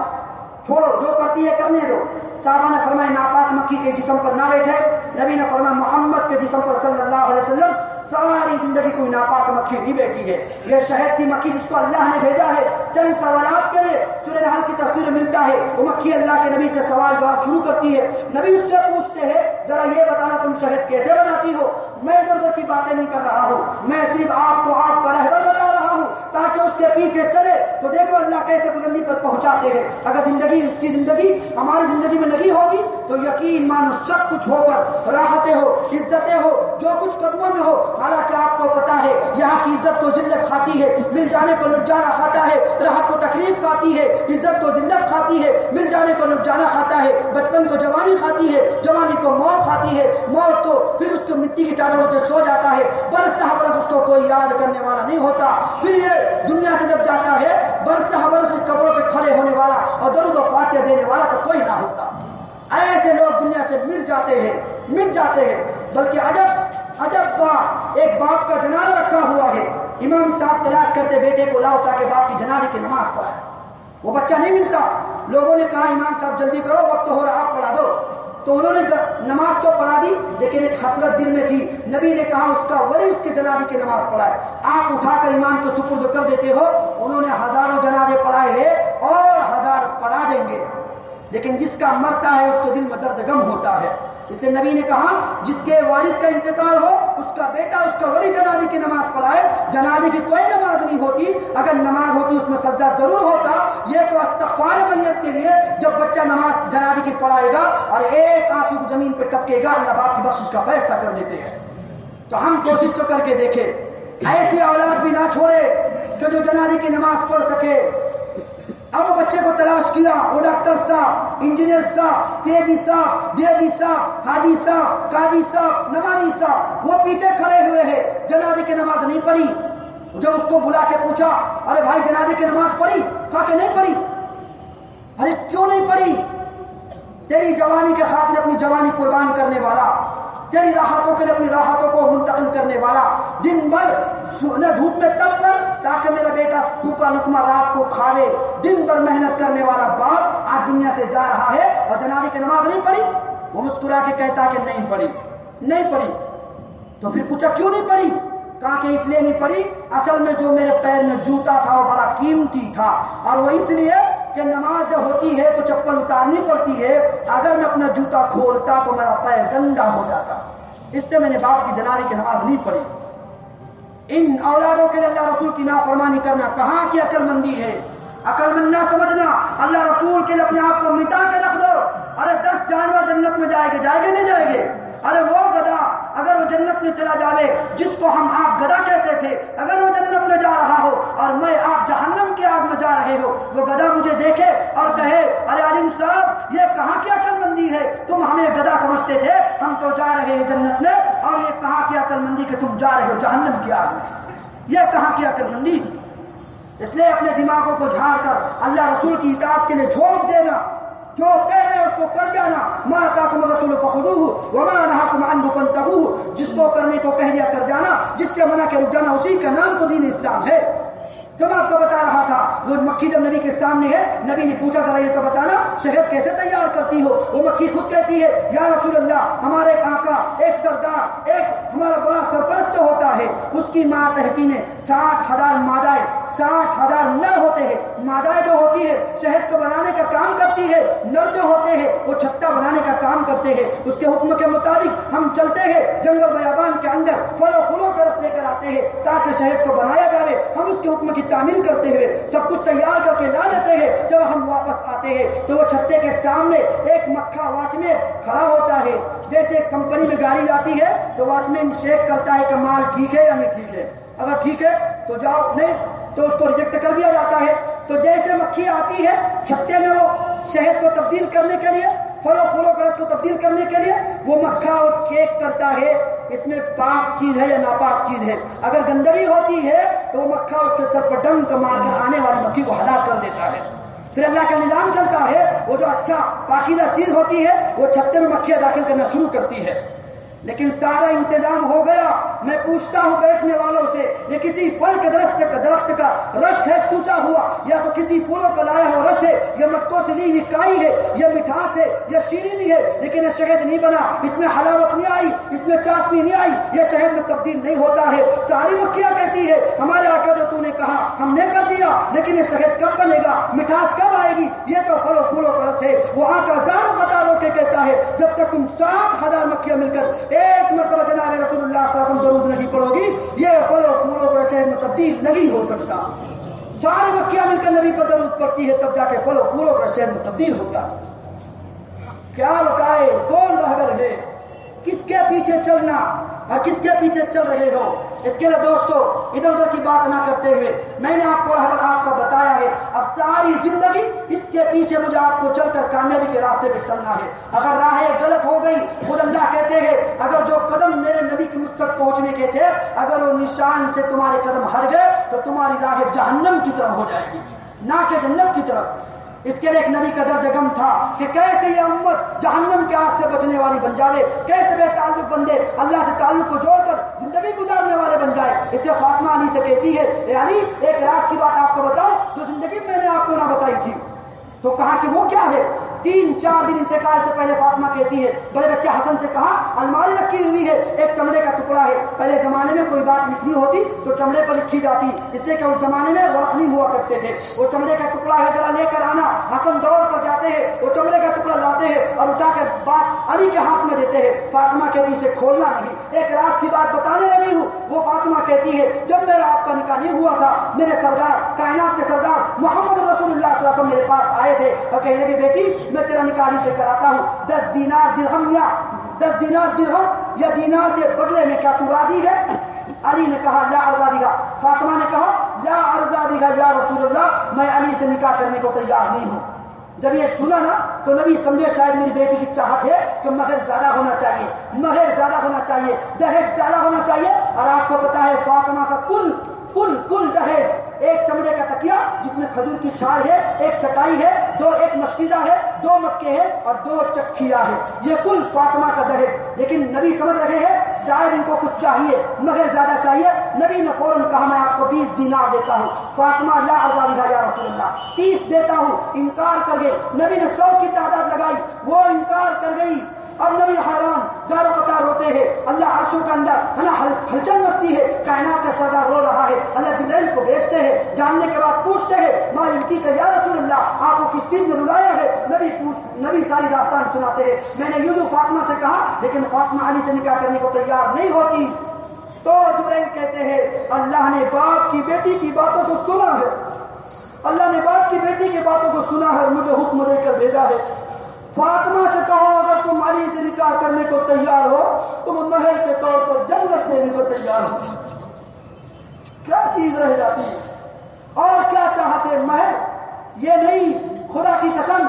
S1: چھوڑو، جو کرتی ہے کرنے دو۔ صحابہ نے فرمایا ناپاک مکھی کے جسم پر نہ بیٹھے، نبی نے فرمایا محمد کے جسم پر صلی اللہ علیہ وسلم ساری زندگی کوئی ناپاک مکھی نہیں بیٹھی ہے، یہ شہد کی مکھی جس کو اللہ نے بھیجا ہے چند سوالات کے لیے۔ سورہ نحل کی تفسیر میں ملتا ہے وہ مکھی اللہ کے نبی سے سوال جواب شروع کرتی ہے، نبی اس سے پوچھتے ہیں ذرا یہ بتانا تم شہد کیسے بناتی ہو؟ میں ادھر ادھر کی باتیں نہیں کر رہا ہوں، میں صرف آپ کو آپ کا رہبر بتا رہا ہوں تاکہ اس کے پیچھے چلے۔ تو دیکھو اللہ کیسے بلندی پر پہنچاتے ہیں۔ اگر زندگی اس کی زندگی ہماری زندگی میں نہیں ہوگی تو یقین مانو سب کچھ ہو کر راحتیں ہو، عزتیں ہو، جو کچھ قدموں میں ہو، حالانکہ آپ کو پتا ہے یہاں کی عزت کو ذلت کھاتی ہے، مل جانے کو لٹ جانا کھاتا ہے، راحت کو تکلیف کھاتی ہے، عزت کو ذلت کھاتی ہے، مل جانے کو لٹ جانا کھاتا ہے، بچپن کو جوانی کھاتی ہے، جوانی کو موت کھاتی ہے، موت تو پھر اس کو مٹی کی چادروں سے سو جاتا ہے، برس برس اس کو کوئی یاد کرنے والا نہیں ہوتا، پھر یہ دنیا سے جب جاتا ہے برس برس اس قبروں پہ کھڑے ہونے والا اور درود و فاتحہ دینے والا تو کوئی نہ ہوتا۔ ایسے لوگ دنیا سے مٹ جاتے ہیں۔ بلکہ عجب بات، ایک باپ کا جنازہ رکھا ہوا ہے، امام صاحب تلاش کرتے بیٹے کو لاؤ تاکہ باپ کی جنازے کی نماز پڑھائے، وہ بچہ نہیں ملتا۔ لوگوں نے کہا امام صاحب جلدی کرو، وقت ہو رہا، آپ پڑھا دو۔ تو انہوں نے نماز تو پڑھا دی لیکن ایک حسرت دل میں تھی، نبی نے کہا اس کا ولی اس کے جنازے کی نماز پڑھائے۔ آپ اٹھا کر امام کو سپرد کر دیتے ہو، انہوں نے ہزاروں جنازے پڑھائے ہیں اور 1000 پڑھا دیں گے، لیکن جس کا مرتا ہے اس کے دل میں درد غم ہوتا ہے۔ اس لیے نبی نے کہا جس کے والد کا انتقال ہو اس کا بیٹا اس کا ولی جنازے کی نماز پڑھائے۔ جنازے کی کوئی نماز نہیں ہوتی، اگر نماز ہوتی اس میں سجدہ ضرور ہوتا، یہ تو استغفار میت کے لیے جب بچہ نماز جنازے کی پڑھائے گا اور ایک آنسو زمین پہ ٹپکے گا اللہ باپ کی بخشش کا فیصلہ کر دیتے ہیں۔ تو ہم کوشش تو کر کے دیکھیں، ایسی اولاد بھی نہ چھوڑے کہ جو جنازے کی نماز پڑھ سکے۔ اب بچے کو تلاش کیا، وہ ڈاکٹر صاحب، انجینئر صاحب، پی ایچ ڈی صاحب، ڈی ایچ ڈی صاحب، حاجی صاحب، قاضی صاحب، نمازی صاحب، وہ پیچھے کھڑے ہوئے ہیں، جنازے کی نماز نہیں پڑھی۔ جب اس کو بلا کے پوچھا ارے بھائی جنازے کی نماز پڑھی؟ کہا کہ نہیں پڑھی۔ ارے کیوں نہیں پڑھی؟ تیری جوانی کے خاطر اپنی جوانی قربان کرنے والا، تیری راحتوں کے لیے اپنی راحتوں کو منتقل کرنے والا، دن بھر دھوپ میں تپ کر تاکہ میرا بیٹا سوکھا لقمہ رات کو کھاوے، دن بھر محنت کرنے والا باپ آج دنیا سے جا رہا ہے اور جنازے کی نماز نہیں پڑھی۔ وہ مسکرا کے کہتا کہ نہیں پڑھی۔ تو پھر پوچھا کیوں نہیں پڑھی؟ کہا کہ اس لیے نہیں پڑھی، اصل میں جو میرے پیر میں جوتا تھا وہ بڑا قیمتی تھا، اور وہ اس لیے کہ نماز جب ہوتی ہے تو چپل اتارنی پڑتی ہے، اگر میں اپنا جوتا کھولتا تو میرا پیر گندا ہو جاتا، اس لیے میں نے باپ کی جنازے کی نماز نہیں پڑھی۔ ان اولادوں کے لیے اللہ رسول کی نافرمانی کرنا کہاں کی عقل مندی ہے؟ عقل مند نہ سمجھنا، اللہ رسول کے لیے اپنے آپ کو مٹا کے رکھ دو۔ ارے 10 جانور جنت میں جائیں گے نہیں جائیں گے؟ ارے وہ گدھا اگر وہ جنت میں چلا جاوے جس کو ہم آپ گدھا کہتے تھے، اگر وہ جنت میں جا رہا ہو اور میں آپ جہنم کی آگ میں جا رہے ہو، وہ گدھا مجھے دیکھے اور کہے ارے عالم صاحب یہ کہاں کی عقل مندی ہے، تم ہمیں گدھا سمجھتے تھے، ہم تو جا رہے ہیں جنت میں، اور یہ کہاں کی عقل مندی کہ تم جا رہے ہو جہنم کی آگ میں، یہ کہاں کی عقل مندی؟ اس لیے اپنے دماغوں کو جھاڑ کر اللہ رسول کی اطاعت کے لیے جھونک دینا، جو کہہ رہے ہیں اس کو کر جانا، ما آتاکم الرسول فخذوہ وما نہاکم عنہ فانتہوا، جس کو کرنے کو کہہ دیا کر جانا، جس کے منع کے رک جانا، اسی کا نام تو دین اسلام ہے۔ جب آپ کو بتا رہا تھا وہ مکھی جب نبی کے سامنے ہے، نبی نے پوچھا ذرا یہ تو بتانا شہد کیسے تیار کرتی ہو؟ وہ مکھی خود کہتی ہے یا رسول اللہ ہمارے ایک آقا، ایک سردار، ایک ہمارا بڑا سرپرست ہوتا ہے، اس کی ماتحتی میں 60,000 مادائیں 60,000 نر ہوتے ہیں، مادائیں جو ہوتی ہے شہد کو بنانے کا کام کرتی ہے، نر جو ہوتے ہیں وہ چھتا بنانے کا کام کرتے ہیں، اس کے حکم کے مطابق ہم چلتے ہیں جنگل بیابان کے اندر، پھلوں پھولوں کا رس لے کر آتے ہیں تاکہ شہد کو بنایا جائے، ہم اس کے حکم کی تعمیل کرتے ہوئے سب کچھ تیار کر کے لا لیتے ہیں، جب ہم واپس آتے ہیں تو وہ چھتے کے سامنے ایک مکھا واچ مین کھڑا ہوتا ہے، جیسے کمپنی میں گاڑی جاتی ہے تو واچ مین چیک کرتا ہے کہ مال ٹھیک ہے یا نہیں ٹھیک ہے، اگر ٹھیک ہے تو جاؤ، نہیں تو اس کو ریجیکٹ کر دیا جاتا ہے۔ تو جیسے مکھی آتی ہے چھتے میں وہ شہد کو تبدیل کرنے کے لیے، پھلوں پھولوں کا رس کو تبدیل کرنے کے لیے، وہ مکھا وہ چیک کرتا ہے اس میں پاک چیز ہے یا ناپاک چیز ہے، اگر گندگی ہوتی ہے تو وہ مکھا اس کے سر پر ڈنک مار کر آنے والی مکھی کو ہلاک کر دیتا ہے۔ پھر اللہ کا نظام چلتا ہے، وہ جو اچھا پاکیزہ چیز ہوتی ہے وہ چھتے میں مکھیاں داخل کرنا شروع کرتی ہے۔ لیکن سارا انتظام ہو گیا، میں پوچھتا ہوں بیٹھنے والوں سے یہ کسی پھل کے درخت کا رس ہے چوسا ہوا، یا تو کسی پھولوں کا لایا ہوا رس ہے، یا مٹکوں سے لی ہوئی کائی ہے، یا مٹھاس ہے، یا شیرینی ہے، لیکن یہ شہد نہیں بنا، اس میں حلاوت نہیں آئی، اس میں چاشنی نہیں آئی، یہ شہد میں تبدیل نہیں ہوتا ہے۔ ساری مکھیاں کہتی ہے ہمارے آقا جو تو نے کہا ہم نے کر دیا، لیکن یہ شہد کب بنے گا، مٹھاس کب آئے گی، یہ تو پھلوں پھولوں کا رس ہے۔ وہاں کا ہزاروں قطار رو کے کہتا ہے جب تک تم 60,000 مکھیاں مل کر ایک مرتبہ جناب رسول اللہ صلی اللہ علیہ وسلم درود نہیں پڑھو گی، یہ پھلوں پھولوں کا شہد میں تبدیل نہیں ہو سکتا۔ ساری مکھیاں مل کر نبی پر درود پڑتی ہے تب جا کے پھلوں پھولوں کا شہد میں تبدیل ہوتا ہے۔ کیا بتائے کون رہبر ہے، کس کے پیچھے چلنا اور کس کے پیچھے چل رہے ہو؟ اس کے لیے دوستو ادھر ادھر کی بات نہ کرتے ہوئے میں نے آپ کو رہبر آپ کا بتایا ہے، اب ساری زندگی اس کے پیچھے مجھے آپ کو چل کر کامیابی کے راستے پہ چلنا ہے۔ اگر راہیں غلط ہو گئی، خود اللہ کہتے ہیں اگر جو قدم میرے نبی کی مستق پہنچنے کے تھے اگر وہ نشان سے تمہارے قدم ہٹ گئے تو تمہاری راہ جہنم کی طرف ہو جائے گی، نہ کہ جنت کی طرف۔ اس کے لیے ایک نبی کا درد غم تھا کہ کیسے یہ امت جہنم کے آگ سے بچنے والی بن جائے، کیسے بے تعلق بندے اللہ سے تعلق کو جوڑ کر زندگی گزارنے والے بن جائے۔ اس سے فاطمہ علی سے کہتی ہے اے علی ایک راز کی بات آپ کو بتاؤں جو زندگی میں نے آپ کو نہ بتائی تھی، تو کہا کہ وہ کیا ہے؟ 3-4 دن انتقال سے پہلے فاطمہ کہتی ہے بڑے بچے حسن سے کہا الماری رکھی ہوئی ہے، ایک چمڑے کا ٹکڑا ہے، پہلے زمانے میں کوئی بات لکھنی ہوتی تو چمڑے پر لکھی جاتی، اس لیے کہ اس زمانے میں ورق نہیں ہوا کرتے تھے، وہ چمڑے کا ٹکڑا ہے ذرا لے کر آنا۔ حسن دوڑ کر جاتے ہیں، وہ چمڑے کا ٹکڑا لاتے ہیں اور اٹھا کر بات علی کے ہاتھ میں دیتے ہیں۔ فاطمہ کہتی اسے کھولنا نہیں، ایک راز کی بات بتانے لگی ہوں۔ وہ فاطمہ کہتی ہے جب میرا آپ کا نکاح نہیں ہوا تھا میرے سردار کائنات کے سردار محمد رسول اللہ صلی اللہ علیہ وسلم میرے پاس آئے تھے اور کہنے لگے بیٹی میں تیرا نکاح سے کراتا ہوں، 10 دینار درہم یا دینار کے بدلے میں کیا تو راضی ہے؟ علی نے کہا لا ارضا بہا، فاطمہ نے کہا لا ارضا بہا یا رسول اللہ میں علی سے نکاح کرنے کو تیار نہیں ہوں۔ جب یہ سنا نا تو نبی سمجھے شاید میری بیٹی کی چاہت ہے کہ مہر زیادہ ہونا چاہیے، مہر زیادہ ہونا چاہیے، دہیج زیادہ ہونا چاہیے۔ اور آپ کو پتا ہے فاطمہ کا کل دہیج ایک چمڑے کا تکیا جس میں کھجور کی چھال ہے، ایک چٹائی ہے، ایک مشکیزہ ہے، 2 مٹکے ہیں اور 2 چکھیاں ہیں، یہ کل فاطمہ کا دہیج۔ لیکن نبی سمجھ رہے ہیں شاید ان کو کچھ چاہیے، مہر زیادہ چاہیے۔ نبی نے فوراً کہا میں آپ کو 20 دینار دیتا ہوں۔ فاطمہ لا ارضا بہا یا رسول اللہ 30 دیتا ہوں، انکار کر گئے۔ نبی نے 100 کی تعداد لگائی، وہ انکار کر گئی۔ اب نبی حیران زاروں قطار روتے ہیں، اللہ عرشوں کے اندر ہلچل مچتی ہے، کائنات کا سردار رو رہا ہے، اللہ جبرائیل کو بھیجتے ہیں، جاننے کے بعد پوچھتے ہیں ماں لڑکی کا یا رسول اللہ آپ کو کس چیز نے رلایا ہے؟ نبی ساری داستان سناتے ہیں، میں نے یوں فاطمہ سے کہا لیکن فاطمہ علی سے نکاح کرنے کو تیار نہیں ہوتی۔ تو جبرائیل
S2: جبرائیل کہتے ہیں اللہ نے باپ کی بیٹی کی باتوں کو سنا ہے، اللہ نے باپ کی بیٹی کی باتوں کو سنا ہے اور مجھے حکم دے کر بھیجا ہے، فاطمہ سے کہو اگر تم علی سے نکاح کرنے کو تیار ہو تو وہ مہر کے طور پر جنت دینے کو تیار ہو۔ کیا چیز رہ جاتی ہے اور کیا چاہتے؟ مہر یہ نہیں، خدا کی قسم۔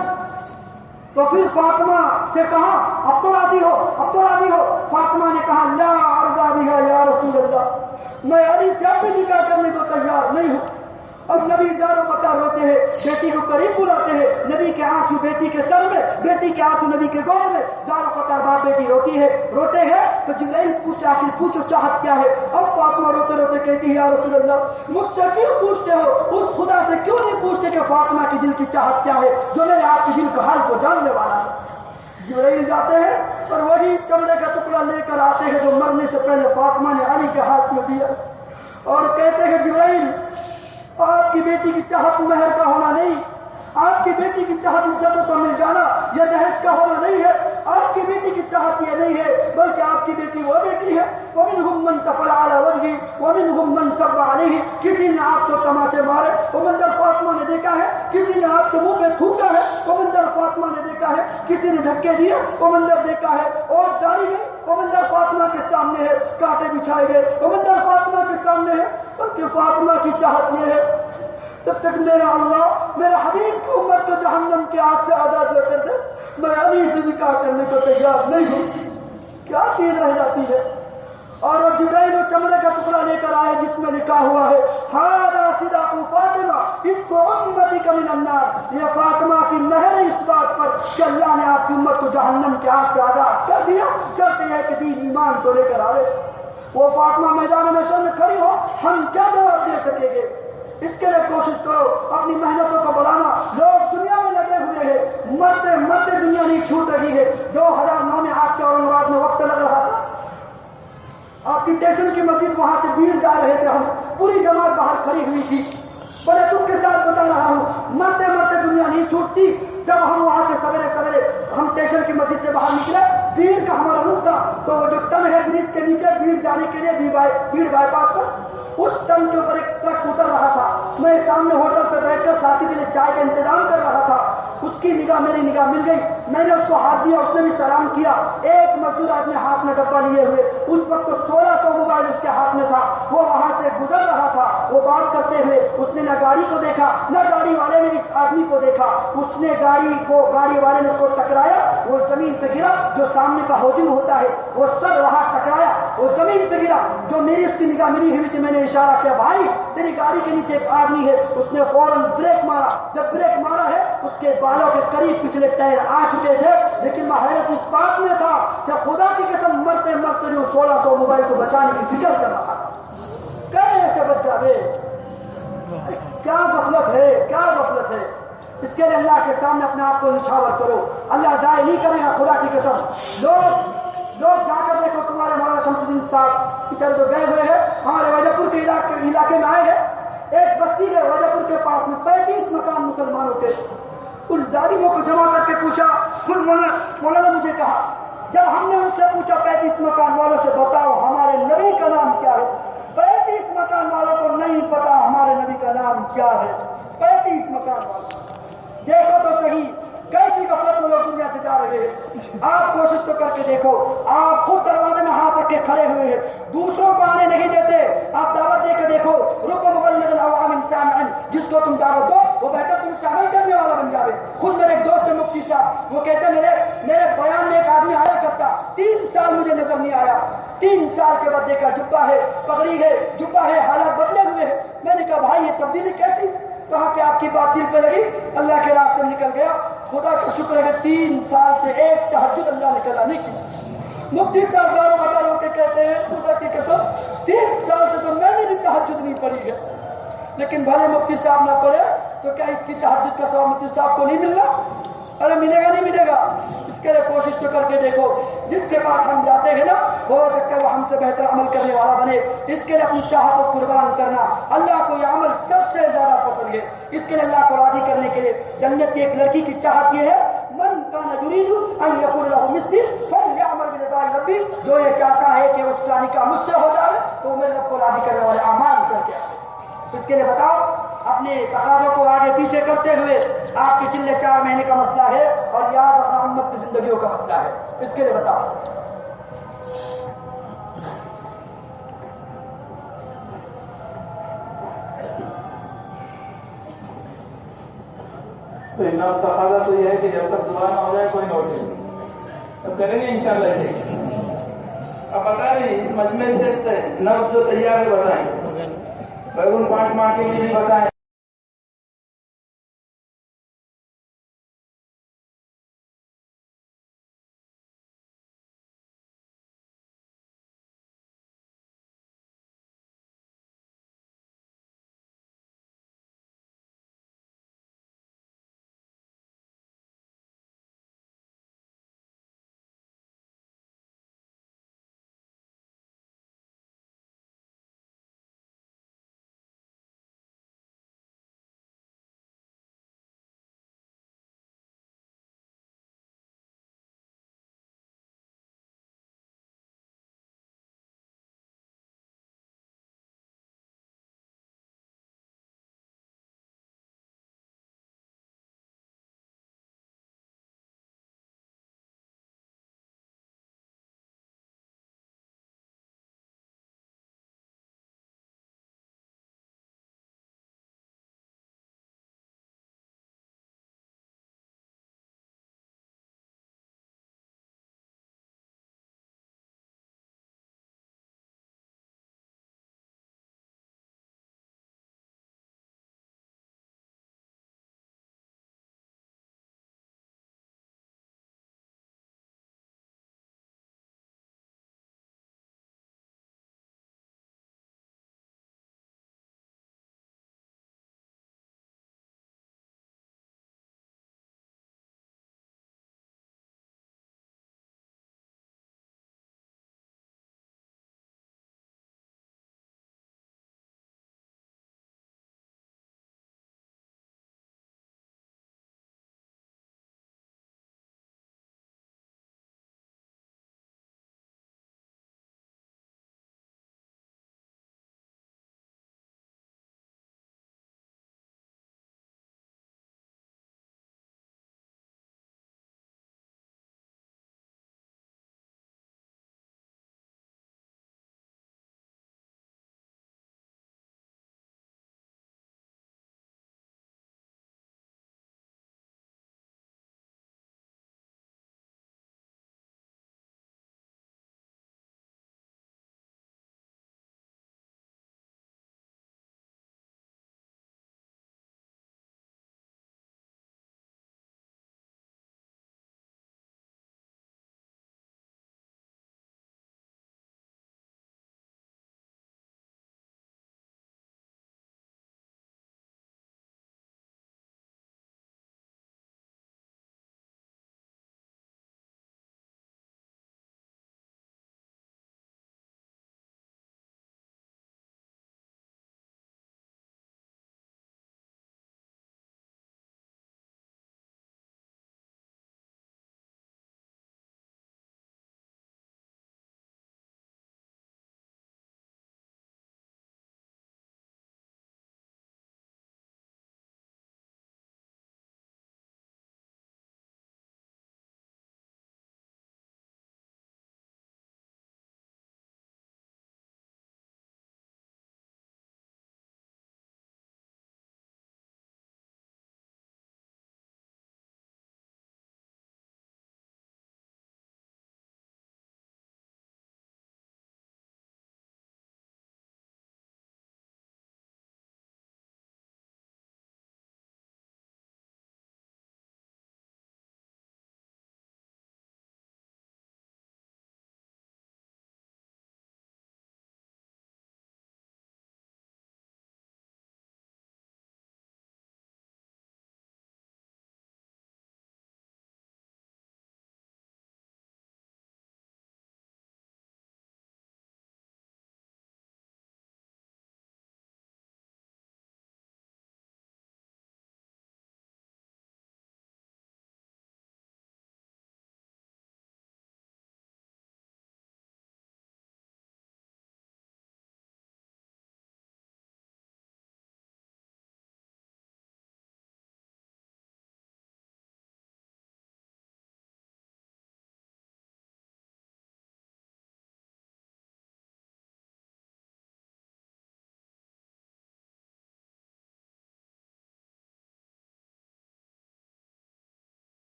S2: تو پھر فاطمہ سے کہا اب تو راضی ہو، اب تو راضی ہو۔ فاطمہ نے کہا لا ارضا بہا یا رسول اللہ، میں علی سے اب بھی نکاح کرنے کو تیار نہیں ہوں۔ اب نبی زار و قطار روتے ہیں، بیٹی کو قریب بلاتے ہیں، نبی کے آنسو بیٹی کے سر میں، بیٹی کے آنسو نبی کے گود میں، زار و قطار باپ بیٹی روتی ہے، روتے ہیں تو جبرائیل پوچھتے آخر پوچھو چاہت کیا ہے؟ اب فاطمہ روتے روتے کہتی ہے یا رسول اللہ مجھ سے کیوں پوچھتے ہو؟ اس خدا سے کیوں نہیں پوچھتے کہ فاطمہ کی دل کی چاہت کیا ہے جو میرے آپ کے دل کے حال کو جاننے والا ہے؟ جبرائیل جاتے ہیں اور وہی چمڑے کا ٹکڑا لے کر آتے ہیں جو مرنے سے پہلے فاطمہ نے علی کے ہاتھ میں دیا اور کہتے ہیں جبرائیل آپ کی بیٹی کی چاہت مہر کا ہونا نہیں، آپ کی بیٹی کی چاہت عزتوں کو مل جانا یا دہیج کا ہونا نہیں ہے، آپ کی بیٹی کی چاہت یہ نہیں ہے بلکہ آپ کی بیٹی وہ بیٹی ہے وَمِنْهُمْ مَنْ تَفَلَ عَلَى وَجْهِهِ وَمِنْهُمْ مَنْ سَبَّ عَلَيْهِ، کسی نے آپ کو تماچے مارے وہ منظر فاطمہ نے دیکھا ہے، کسی نے آپ کے منہ پہ تھوکا ہے وہ منظر فاطمہ نے دیکھا ہے، کسی نے دھکے دیے وہ منظر دیکھا ہے، اور ڈالی گئی وہ منظر فاطمہ کے سامنے ہے، کانٹے بچھائے گئے وہ منظر فاطمہ کے سامنے ہے، بلکہ فاطمہ کی چاہت یہ ہے جب تک میرا اللہ میرے حبیب کی امت کو جہنم کی آگ سے آزاد نہ کر دے میں علی سے نکاح کرنے کو تیار نہیں ہوں۔ کیا چیز رہ جاتی ہے؟ اور وہ جبرائیل وہ چمڑے کا ٹکڑا لے کر آئے جس میں لکھا ہوا ہے ھذا صداق فاطمہ اتق امتک من النار، یہ فاطمہ کی مہر اس بات پر کہ اللہ نے آپ کی امت کو جہنم کی آگ سے آزاد کر دیا، شرط یہ ہے کہ دین ایمان کو لے کر آئے۔ وہ فاطمہ میدان محشر میں کھڑی ہو، ہم کیا جواب دے سکیں گے؟ اس کے لیے کوشش کرو اپنی محنتوں کو بڑھانا۔ لوگ دنیا میں لگے ہوئے ہیں، مرتے مرتے دنیا نہیں چھوٹ رہی ہے۔ 2009 میں آپ کے اورنگ آباد میں وقت لگ رہا تھا، آپ کی اسٹیشن کی مسجد وہاں سے بھیڑ جا رہے تھے، ہم پوری جماعت باہر کھڑی ہوئی تھی۔ بڑے دکھ کے ساتھ بتا رہا ہوں مرتے مرتے دنیا نہیں چھوٹتی۔ جب ہم وہاں سے سویرے سویرے ہم اسٹیشن کی مسجد سے باہر نکلے، بھیڑ کا ہمارا رخ تھا تو جو ٹن ہے برج کے نیچے بھیڑ جانے کے لیے بھیڑ by pass per, us ton کے اوپر ایک ٹرک اتر رہا تھا۔ میں سامنے ہوٹل پہ بیٹھ کر ساتھی کے لیے چائے کا انتظام کر رہا تھا، اس کی نگاہ میری نگاہ مل گئی، میں نے اس کو ہاتھ دیا، اس نے بھی سلام کیا۔ ایک مزدور آدمی ہاتھ میں ڈبہ لیے ہوئے، اس وقت 1600 موبائل اس کے ہاتھ میں تھا، وہ وہاں سے گزر رہا تھا، وہ بات کرتے ہوئے اس نے نہ گاڑی کو دیکھا نہ گاڑی والے نے اس آدمی کو دیکھا، اس نے گاڑی والے نے اس کو ٹکرایا، وہ زمین پہ گرا، جو سامنے کا ہوجنگ ہوتا ہے وہ سر وہاں ٹکرایا، وہ زمین پہ گرا۔ جو میری اس کی نگاہ ملی ہوئی تھی میں نے اشارہ کیا بھائی تیری گاڑی کے نیچے ایک آدمی ہے، اس نے فوراً بریک مارا، جب بریک مارا ہے اس کے بالوں کے قریب پچھلے ٹائر آ چکے تھے، لیکن میں حیرت اس بات میں تھا کہ خدا کی قسم مرتے مرتے جو 1600 موبائل کو بچانے کی فکر کر رہا تھا، کیسے بچ جاوے؟ کیا غفلت ہے، کیا غفلت ہے! اس کے لیے اللہ کے سامنے اپنے آپ کو نچھاور کرو، اللہ ضائع نہیں کرے گا خدا کی قسم۔ لوگ جا کر دیکھو، تمہارے مولانا شمس الدین صاحب بیچارے جو گئے ہوئے ہیں ہمارے وجہ پور کے علاقے میں آئے ہیں، ایک بستی ہے وجہ پور کے پاس میں 35 مکان مسلمانوں کے، ان ظالموں کو جمع کر کے پوچھا، مولانا مجھے کہا جب ہم نے ان سے پوچھا 35 مکان والوں سے بتاؤ ہمارے نبی کا نام کیا ہے، 35 مکان والوں کو نہیں پتا ہمارے نبی کا نام کیا ہے، 35 مکان والوں۔ دیکھو تو صحیح کیسی غفلت میں لوگ دنیا سے جا رہے ہیں۔ آپ کوشش تو کر کے دیکھو، آپ خود دروازے میں ہاتھ رکھ کے کھڑے ہوئے ہیں، دوسروں کو آنے نہیں دیتے، آپ دعوت دے کے دیکھو، رکو مبلغ العوام سامعا، جس کو تم دعوت دو وہ بہتر تم سے عمل کرنے والا بن جاوے۔ خود میرے ایک دوست مفتی صاحب وہ کہتے میرے بیان میں ایک آدمی آیا کرتا، 3 سال مجھے نظر نہیں آیا، 3 سال کے بعد دیکھا جبہ ہے، پگڑی ہے، جبہ ہے، حالات بدلے ہوئے ہیں۔ میں نے کہا بھائی یہ تبدیلی کیسی؟ کہا کہ آپ کی بات دل پہ لگی، اللہ کے راستے میں نکل گیا۔ خدا کا شکر ہے کہ 3 سال سے ایک تہجد اللہ نے کلا نہیں کی۔ مفتی صاحب گارو بتا کے کہتے ہیں خدا کی قسم 3 سال سے تو میں نے بھی تہجد نہیں پڑھی ہے، لیکن بھلے مفتی صاحب نہ پڑھے تو کیا اس کی تہجد کا ثواب مفتی صاحب کو نہیں ملنا؟ ارے ملے گا، نہیں ملے گا۔ اس کے لیے کوشش تو کر کے دیکھو، جس کے پاس ہم جاتے ہیں نا ہو سکتا ہے وہ ہم سے بہتر عمل کرنے والا بنے۔ اس کے لیے اپنی چاہت کو قربان کرنا، اللہ کو یہ عمل سب سے زیادہ پسند ہے۔ اس کے لیے اللہ کو راضی کرنے کے لیے جنت کی ایک لڑکی کی چاہت یہ ہے، من کان یرید ان یکون له مثلی فلیعمل برضا ربی، جو یہ چاہتا ہے کہ اس کا نکاح مجھ سے ہو جائے تو میرے رب کو راضی کرنے والے اعمال کر کے آئے. اس کے لیے بتاؤ اپنے تقاضوں کو آگے پیچھے کرتے ہوئے آپ کے چلے 4 مہینے کا مسئلہ ہے اور یاد رکھنا امت کی زندگیوں کا مسئلہ ہے. اس کے لیے بتاؤ
S3: تو امام تقاضا تو یہ ہے کہ جب تک دعا نہ ہو جائے کوئی نوٹس نہیں. اب کریں گے انشاءاللہ. اب بتا رہے اس مجمع سے نفس جو تیار ہے بتائیں. بیگن 5 ماہ کے لیے بھی بتائیں.